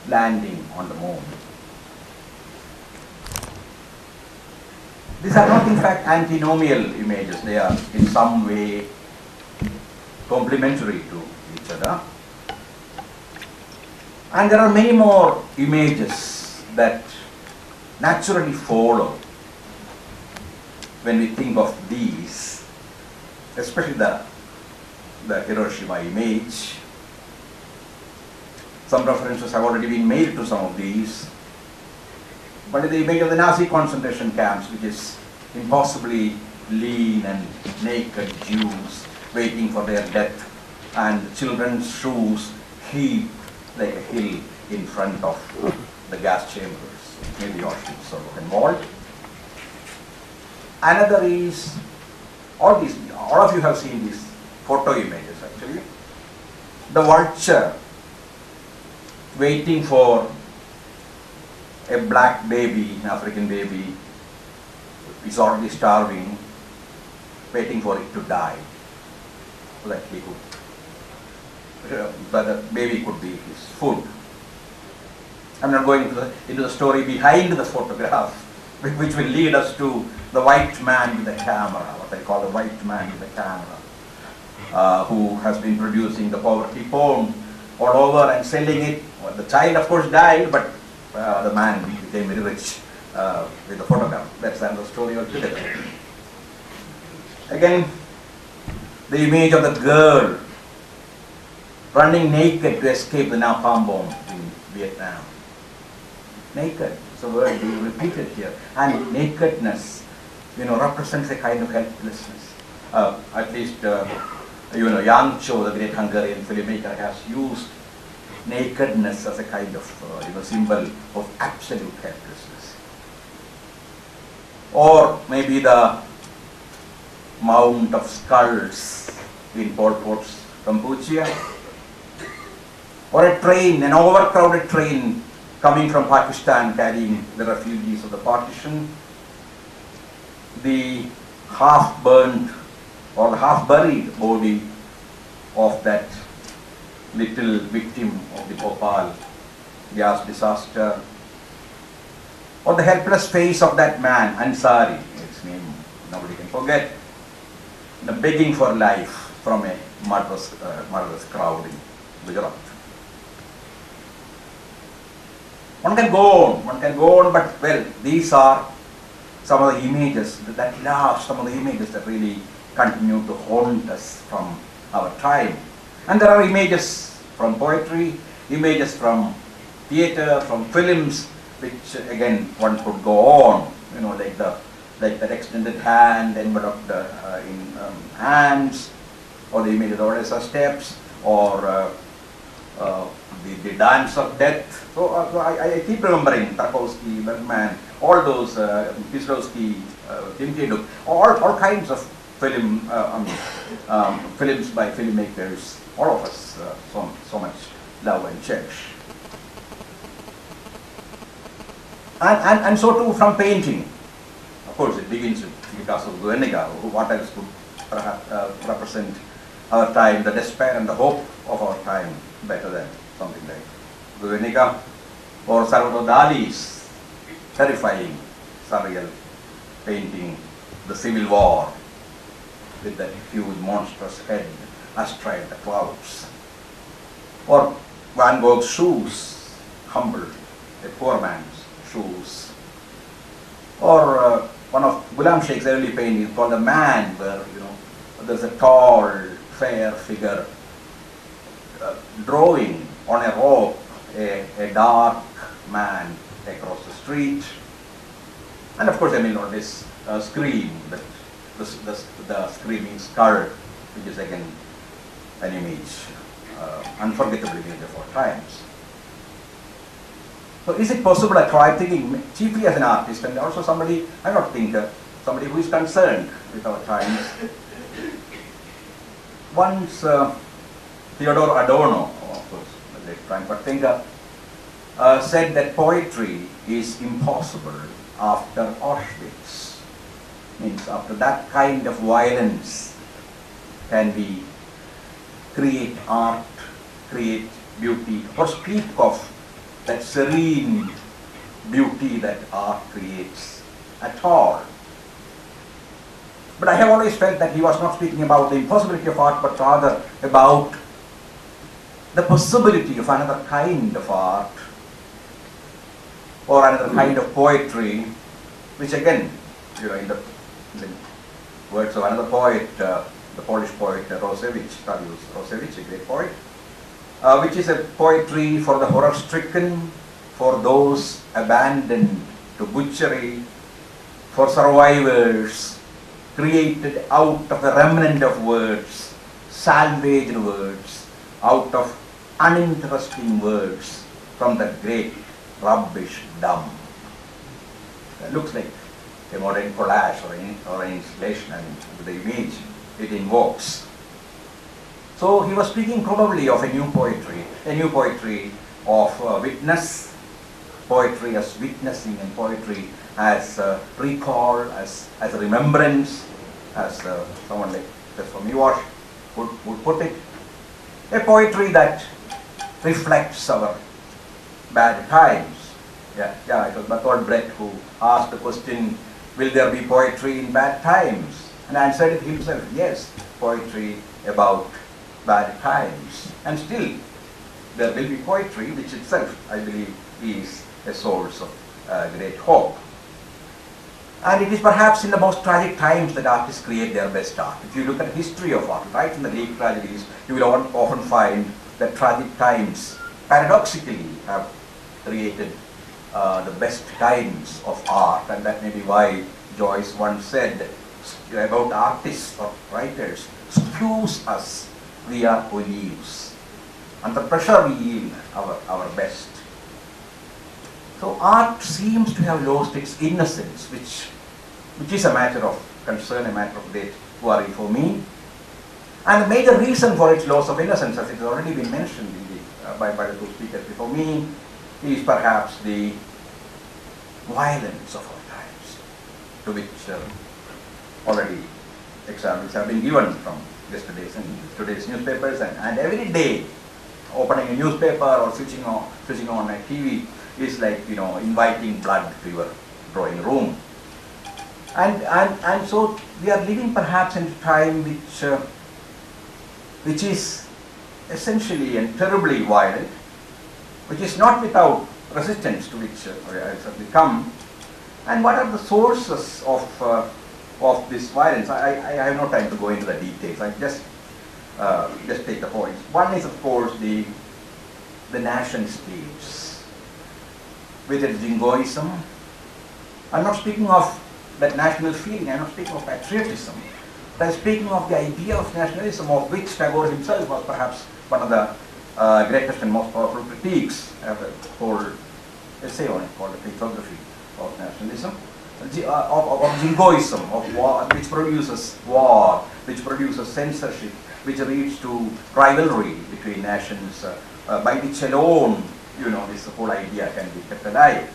landing on the moon. These are not in fact antinomial images, they are in some way complementary to each other. And there are many more images that naturally follow when we think of these, especially the Hiroshima image. Some references have already been made to some of these. But the image of the Nazi concentration camps, which is impossibly lean and naked Jews waiting for their death, and children's shoes heaped like a hill in front of the gas chambers, maybe Auschwitz or involved. Another is, all of you have seen these photo images actually. The vulture waiting for a black baby, an African baby, is already starving, waiting for it to die, so that he could, but the baby could be his food. I'm not going into the story behind the photograph, which will lead us to the white man with the camera, what I call the white man with the camera, who has been producing the poverty porn all over and selling it. Well, the child of course died, but the man became very rich with the photograph. That's another story altogether. Again, the image of the girl running naked to escape the napalm bomb in Vietnam. Naked, it's a word being repeated here. And nakedness, represents a kind of helplessness. At least, Yang Cho, the great Hungarian filmmaker, has used nakedness as a kind of symbol of absolute helplessness. Or maybe the mount of skulls in Pol Pot's Cambodia, or a train, an overcrowded train coming from Pakistan carrying the refugees of the partition, the half-burnt or the half-buried body of that little victim of the Bhopal gas disaster, or the helpless face of that man, Ansari, his name nobody can forget, begging for life from a murderous crowd in Gujarat. One can go on, but well, these are some of the images that last, some of the images that really continue to haunt us from our time. And there are images from poetry, images from theatre, from films, which again one could go on, like that extended hand enveloped in hands, or the image of the Odessa steps, or the dance of death. So I keep remembering Tarkovsky, Bergman, all those, Kieslowski, Tim Kiduk, all kinds of films by filmmakers, all of us so much love and cherish. And so too from painting. Of course, it begins with Picasso, Guernica. What else could perhaps represent our time, the despair and the hope of our time better than something like Guernica, or Salvador Dali's terrifying, surreal painting, The Civil War, with that huge monstrous head astride the clouds. Or Van Gogh's shoes, humble, a poor man's shoes. Or one of Ghulam Sheikh's early paintings called The Man, where there's a tall, fair figure drawing on a rope a dark man across the street. And of course, this scream, the screaming skull, which is again an image, unforgettable image of our times. So is it possible, I tried thinking, chiefly as an artist and also somebody, I'm not a thinker, somebody who is concerned with our times. Once Theodore Adorno, of course, the great Frankfurt thinker, said that poetry is impossible after Auschwitz. Means after that kind of violence can we create art, create beauty, or speak of that serene beauty that art creates at all. But I have always felt that he was not speaking about the impossibility of art, but rather about the possibility of another kind of art, or another kind of poetry, which again, in the words of another poet, the Polish poet Rosewicz, Tadeusz Rosewicz, a great poet, which is a poetry for the horror-stricken, for those abandoned to butchery, for survivors, created out of the remnant of words, salvaged words, out of uninteresting words from that great rubbish dump. It looks like a modern collage or an installation, and the image it invokes. So he was speaking probably of a new poetry of witness, poetry as witnessing, and poetry as recall, as remembrance, as someone like Professor Miłosz would put it. A poetry that reflects our bad times. Yeah, it was Bertolt Brecht who asked the question, will there be poetry in bad times? And answered it himself, yes, poetry about bad times. And still, there will be poetry, which itself, I believe, is a source of great hope. And it is perhaps in the most tragic times that artists create their best art. If you look at the history of art, right in the Greek tragedies, you will often find that tragic times, paradoxically, have created the best kinds of art. And that may be why Joyce once said about artists or writers, spews us, we are olives. Under pressure we yield our best. So art seems to have lost its innocence, which is a matter of concern, a matter of great worry for me. And the major reason for its loss of innocence, as it has already been mentioned by the two speakers before me, is perhaps the violence of our times, to which already examples have been given from yesterday's and today's newspapers, and every day opening a newspaper or switching on a TV is like inviting blood to your drawing room. And so we are living perhaps in a time which is essentially and terribly violent, which is not without resistance, to which I certainly come. And what are the sources of this violence? I have no time to go into the details. I just take the points. One is, of course, the nation states with its jingoism. I'm not speaking of that national feeling. I'm not speaking of patriotism. But I'm speaking of the idea of nationalism, of which Tagore himself was perhaps one of the greatest and most powerful critiques. I have a whole essay on it called The Physiography of Nationalism. Of jingoism, of war, which produces war, which produces censorship, which leads to rivalry between nations, by which alone, this whole idea can be kept alive.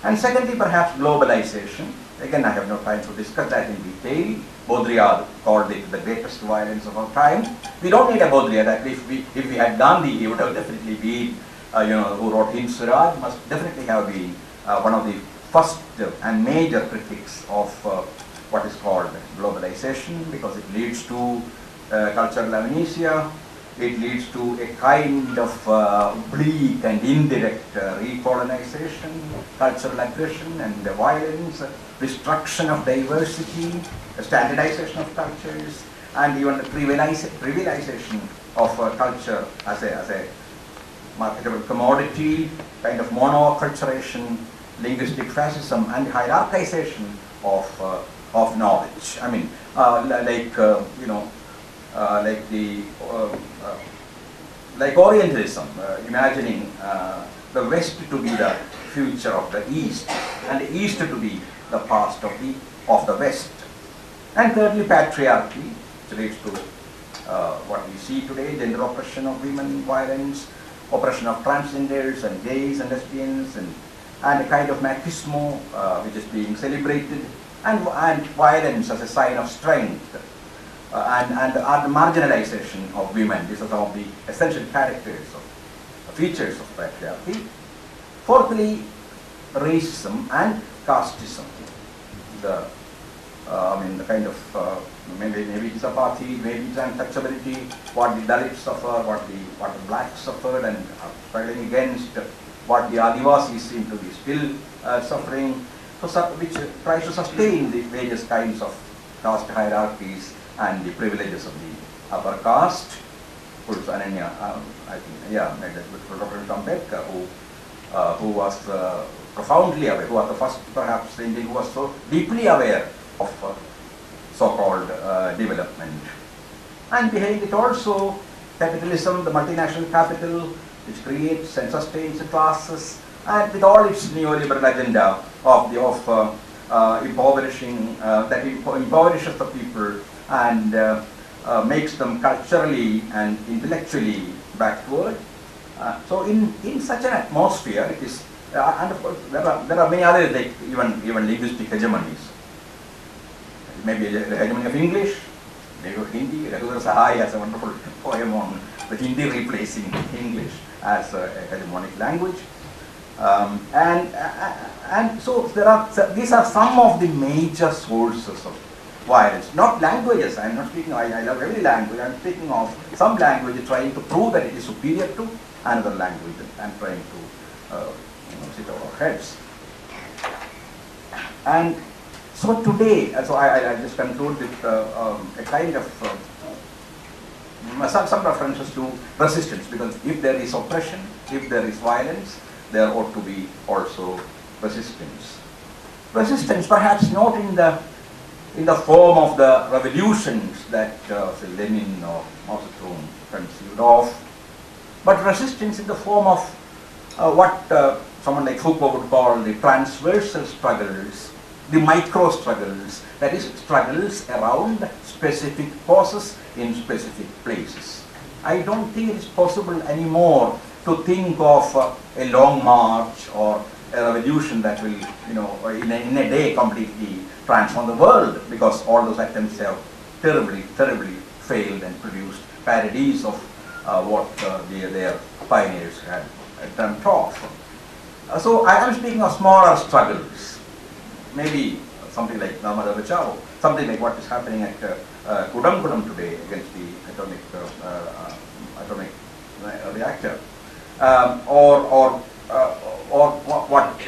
And secondly, perhaps globalization. Again, I have no time to discuss that in detail. Baudrillard called it the greatest violence of our time. We don't need a Baudrillard. At least if we had Gandhi, he would have definitely been, who wrote Hind Swaraj, must definitely have been one of the first and major critics of what is called globalization, because it leads to cultural amnesia. It leads to a kind of bleak and indirect recolonization, cultural aggression and violence, destruction of diversity, standardization of cultures, and even the trivialization of culture as a marketable commodity, kind of monoculturation, linguistic fascism, and hierarchization of knowledge. I mean, like Orientalism, imagining the West to be the future of the East, and the East to be the past of the West. And thirdly, patriarchy, which leads to what we see today: gender oppression of women, violence, oppression of transgenders and gays and lesbians, and a kind of machismo which is being celebrated, and violence as a sign of strength. And the marginalization of women. These are some of the essential characters of features of patriarchy. Fourthly, racism and casteism. The kind of maybe it is apartheid, maybe it's untouchability, what the Dalits suffer, what the blacks suffered, and struggling against what the Adivasis seem to be still suffering, which tries to sustain the various kinds of caste hierarchies and the privileges of the upper caste. ANANYA, I think, made that with Dr. Ambedkar, who was profoundly aware, who was the first perhaps Indian who was so deeply aware of so-called development. And behind it also capitalism, the multinational capital, which creates and sustains the classes, and with all its neoliberal agenda of impoverishing, that impoverishes the people and makes them culturally and intellectually backward. So in such an atmosphere, it is, and of course there are many others, like even linguistic hegemonies. Maybe a hegemony of English, maybe of Hindi. Raghuvar Sahai has a wonderful poem on the Hindi replacing English as a hegemonic language. And so these are some of the major sources of violence. Not languages. I am not speaking. I love every language. I am speaking of some language trying to prove that it is superior to another language and trying to sit over our heads. And so today, so I just conclude with a kind of some references to resistance, because if there is oppression, if there is violence, there ought to be also resistance. Resistance, perhaps not in the form of the revolutions that say Lenin or Mao Zedong conceived of, but resistance in the form of what someone like Foucault would call the transversal struggles, the micro struggles, that is, struggles around specific causes in specific places. I don't think it is possible anymore to think of a long march or a revolution that will, in a day completely transform the world, because all those attempts have terribly failed and produced parodies of what their pioneers had dreamt of. So I am speaking of smaller struggles, maybe something like Narmada Bachao, something like what is happening at Kudam today against the atomic reactor, or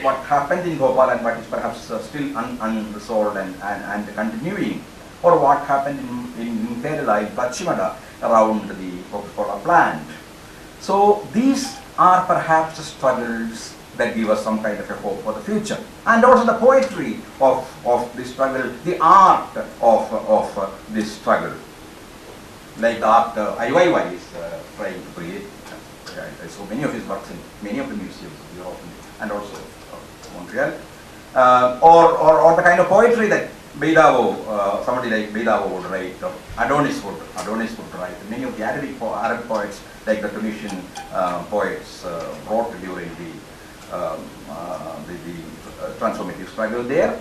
what happened in Bhopal and what is perhaps still unresolved and continuing, or what happened in Kerala, in Pachimada, around the Coca-Cola plant. So these are perhaps struggles that give us some kind of a hope for the future. And also the poetry of this struggle, the art of this struggle, like the art IYY is trying to create. So many of his works in many of the museums of Europe and also Montreal, or the kind of poetry that Beidavo, somebody like Beidavo would write, or Adonis would write. Many of the Arabic poets, like the Tunisian poets, wrote during the transformative struggle there.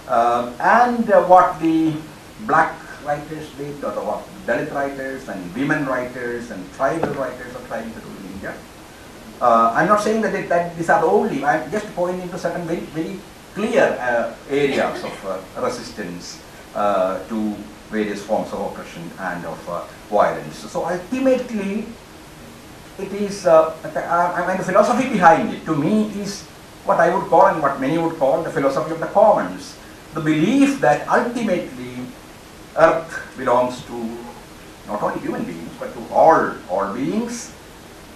And what the black writers did, or what Dalit writers and women writers and tribal writers are trying to do in India. I'm not saying that these are the only, I'm just pointing to certain very clear areas of resistance to various forms of oppression and of violence. So ultimately, it is, the philosophy behind it, to me, is what I would call and what many would call the philosophy of the commons. The belief that ultimately Earth belongs to not only human beings, but to all beings.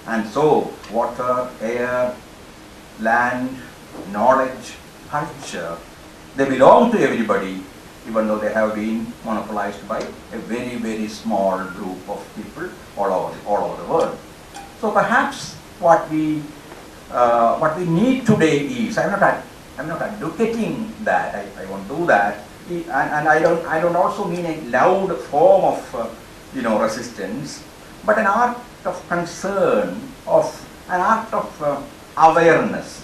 And so, water, air, land, knowledge, culture, they belong to everybody, even though they have been monopolized by a very small group of people all over the world. So perhaps what we need today is, I'm not advocating that, I won't do that, and I don't also mean a loud form of resistance, but an art of concern, of an art of awareness,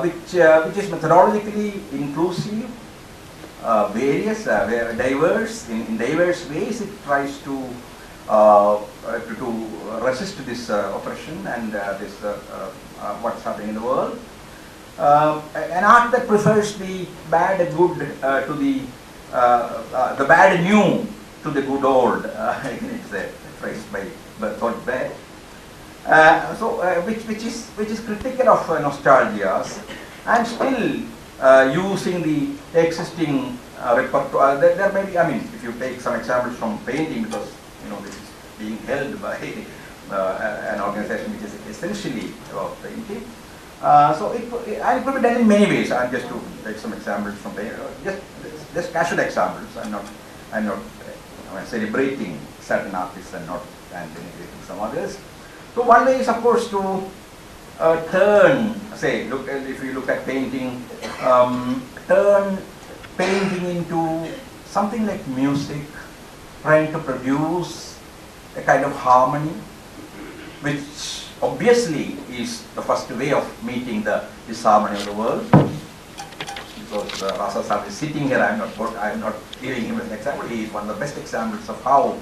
which is methodologically inclusive, various, diverse, in diverse ways. It tries to resist this oppression and this what's happening in the world. An art that prefers the bad good to the bad new to the good old. It's a phrase by Bertolt Brecht. Which is critical of nostalgias, and still using the existing repertoire. There may be, if you take some examples from painting, because this is being held by an organization which is essentially about painting. So it could be done in many ways. I'm just to take some examples from painting, just casual examples. I'm not celebrating certain artists and denigrating some others. So one way is, of course, to turn, if you look at painting, turn painting into something like music, trying to produce a kind of harmony, which obviously is the first way of meeting the disharmony of the world. Because Raza is sitting here, I'm not giving him an example. He is one of the best examples of how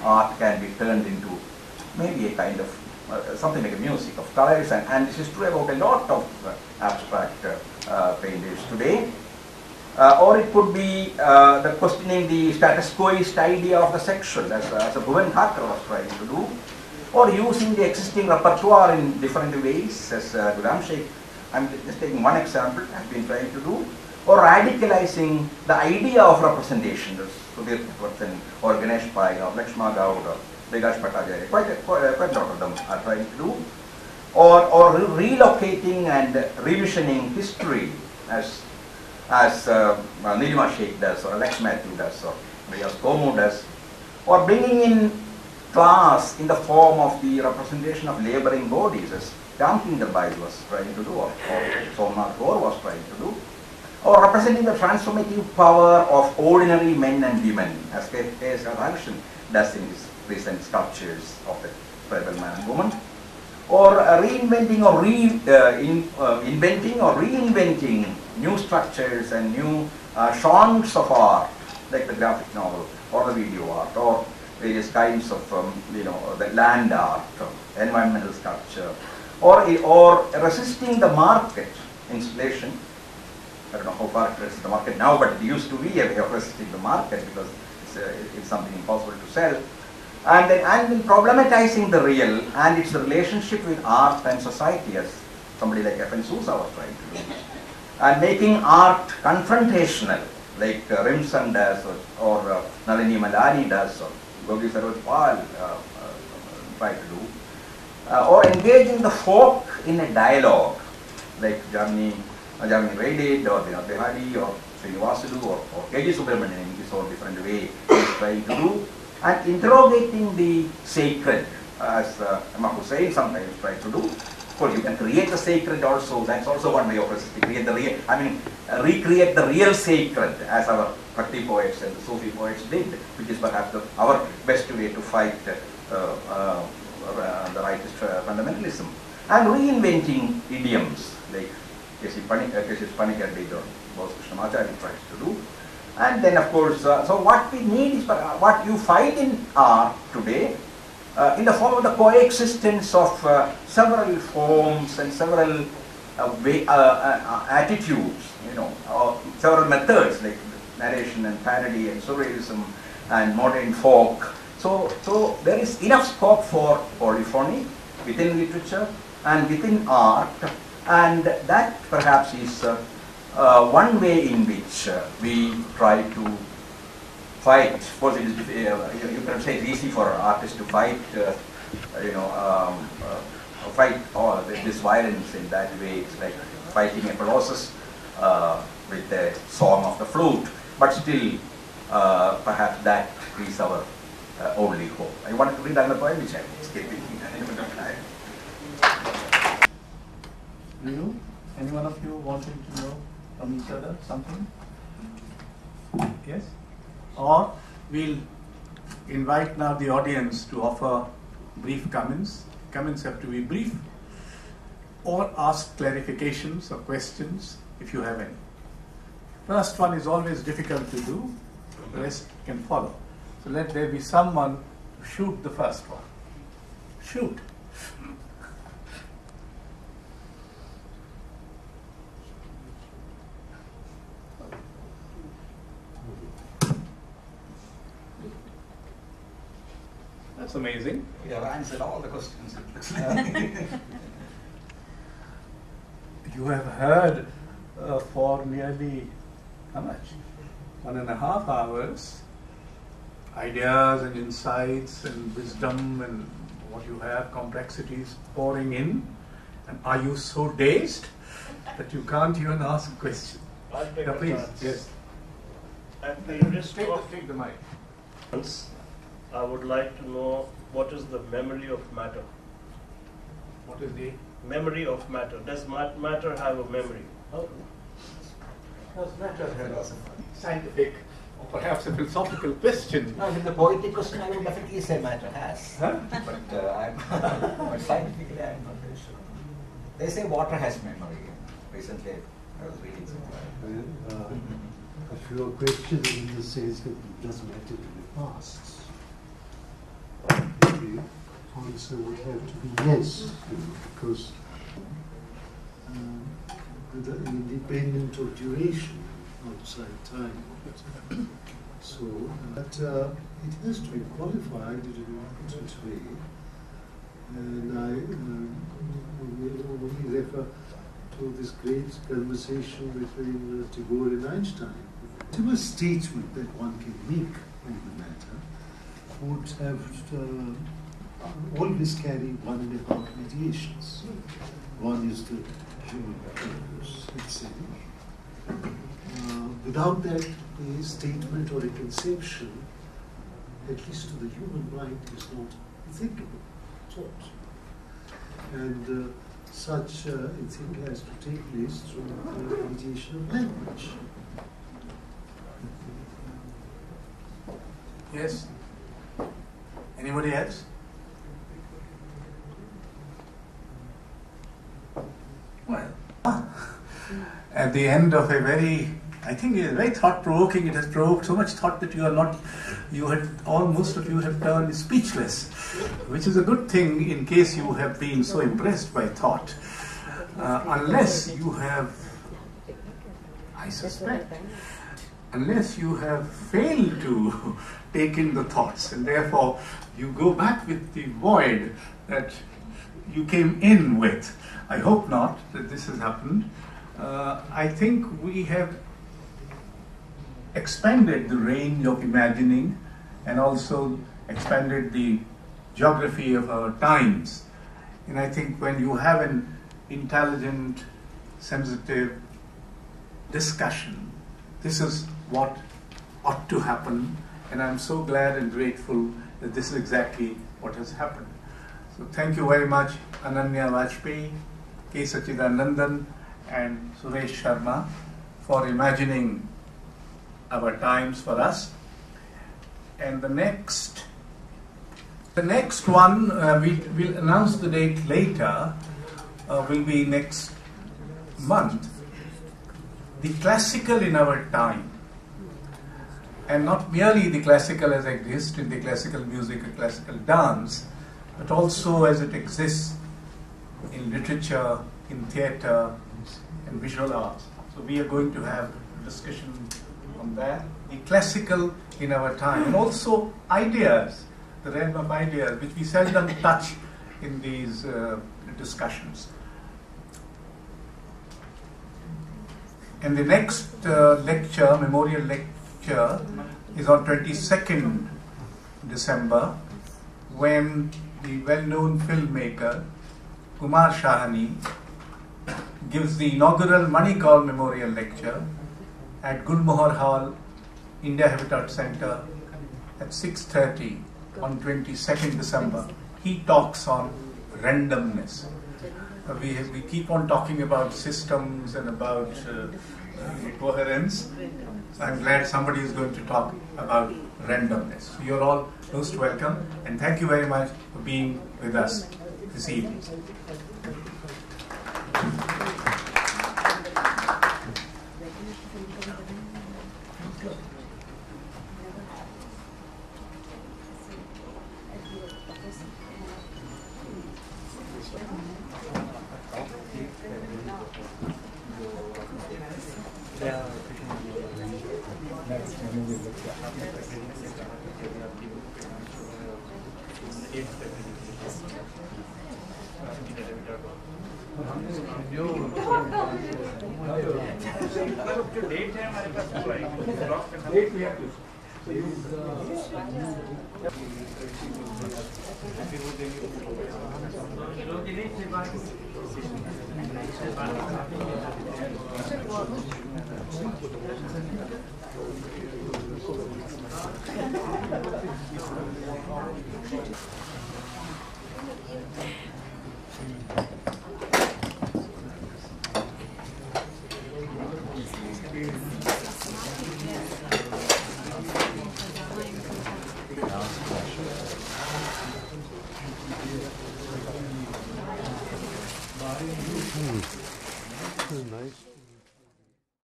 art can be turned into maybe a kind of something like a music of colors, and this is true about a lot of abstract painters today. Or it could be the questioning the status quoist idea of the sexual, as a Bhuvan Thakur was trying to do, or using the existing repertoire in different ways, as Ghulam Sheikh, I'm just taking one example, has been trying to do, or radicalizing the idea of representation, Sudhir Chakravartin, or Ganesh Pai, or Lakshma Gaud, or Vikas Bhattacharya, quite a lot of them are trying to do, or relocating and revisioning history, as Nilima Sheikh does, or Alex Matthew does, or Riaz Komu does, or bringing in class in the form of the representation of laboring bodies, as Damkin Dabai was trying to do, or Somnath Gaur was trying to do, or representing the transformative power of ordinary men and women, as K.S. Radhakrishnan does in his recent sculptures of the tribal man and woman, or reinventing or inventing or reinventing new structures and new genres of art, like the graphic novel or the video art, or various kinds of the land art, environmental sculpture, or resisting the market installation. I don't know how far it resists the market now, but it used to be a way of resisting the market, because it's something impossible to sell. And then problematizing the real and its relationship with art and society, as somebody like F.N. Sousa was trying to do. And making art confrontational, like Rimson does, or Nalini Malani does, or Gogi Saroj Pal try to do. Or engaging the folk in a dialogue, like Jamni Ray did, or Vinod Behari, or Srinivasulu, or K.G. Subramanian in his own different way is trying to do. And interrogating the sacred, as Imam Hussain sometimes tries to do. Of course, you can create the sacred also. That's also one way of resisting. Create the real, recreate the real sacred, as our Bhakti poets and the Sufi poets did, which is perhaps our best way to fight the rightist fundamentalism. And reinventing idioms, like K.C. Panikkar did or Bose Krishnamacharya tries to do. And then of course, so what we need is what you find in art today in the form of the coexistence of several forms and several attitudes, several methods like narration and parody and surrealism and modern folk. So there is enough scope for polyphony within literature and within art, and that perhaps is one way in which we try to fight. Of course, it is, you can say it's easy for artists to fight, fight this violence in that way. It's like fighting a colossus with the song of the flute. But still, perhaps that is our only hope. I wanted to read another poem which I am escaping. Do you? Any one of you wanting to know from each other something? Yes? Or we'll invite now the audience to offer brief comments. Comments have to be brief, or ask clarifications or questions if you have any. First one is always difficult to do, the rest can follow. So let there be someone to shoot the first one. Shoot. That's amazing. We have answered all the questions. You have heard for nearly, how much? 1.5 hours, ideas and insights and wisdom and what you have, complexities pouring in. And are you so dazed that you can't even ask a question? I'll take Yeah, a please, chance. yes. At the risk of Take the mic. I would like to know what is the memory of matter. What is the Memory of matter. Does matter have a memory? does matter have a scientific or perhaps a philosophical question? No, with the poetic question, I would definitely say matter has. Huh? But but scientifically, I'm not very sure. They say water has memory. Recently, I was reading something. If your question is in the sense that it doesn't matter to the past, the answer would have to be yes, because independent of duration outside time. So, but it has to be qualified in an important way, and I will only refer to this great conversation between Tagore and Einstein. Whatever statement that one can make on the matter would have always carry 1.5 mediations. One is the human purpose itself. Without that, a statement or a conception, at least to the human mind, is not thinkable, thought. And such a thing has to take place through the mediation of language. Yes? Anybody else? Well, at the end of a I think it is very thought-provoking. It has provoked so much thought that most of you have turned speechless, which is a good thing in case you have been so impressed by thought. Unless you have, I suspect, unless you have failed to take in the thoughts, and therefore you go back with the void that you came in with. I hope not that this has happened. I think we have expanded the range of imagining and also expanded the geography of our times. And I think when you have an intelligent, sensitive discussion, this is what ought to happen, and I'm so glad and grateful that this is exactly what has happened. So thank you very much, Ananya VAJPEYI, K. SATCHIDANANDAN, and SURESH Sharma, for imagining our times for us. And the next one, we'll announce the date later, will be next month, the classical in our time, and not merely the classical as exists in the classical music or classical dance, but also as it exists in literature, in theatre, and visual arts. So we are going to have a discussion on that, the classical in our time, and also ideas, the realm of ideas, which we seldom touch in these discussions. And the next lecture, memorial lecture, is on 22nd December, when the well-known filmmaker Kumar Shahani gives the inaugural Manikal Memorial Lecture at Gulmohar Hall, India Habitat Center at 6:30 on 22nd December. He talks on randomness. We keep on talking about systems and about coherence. I'm glad somebody is going to talk about randomness. You're all most welcome, and thank you very much for being with us this evening.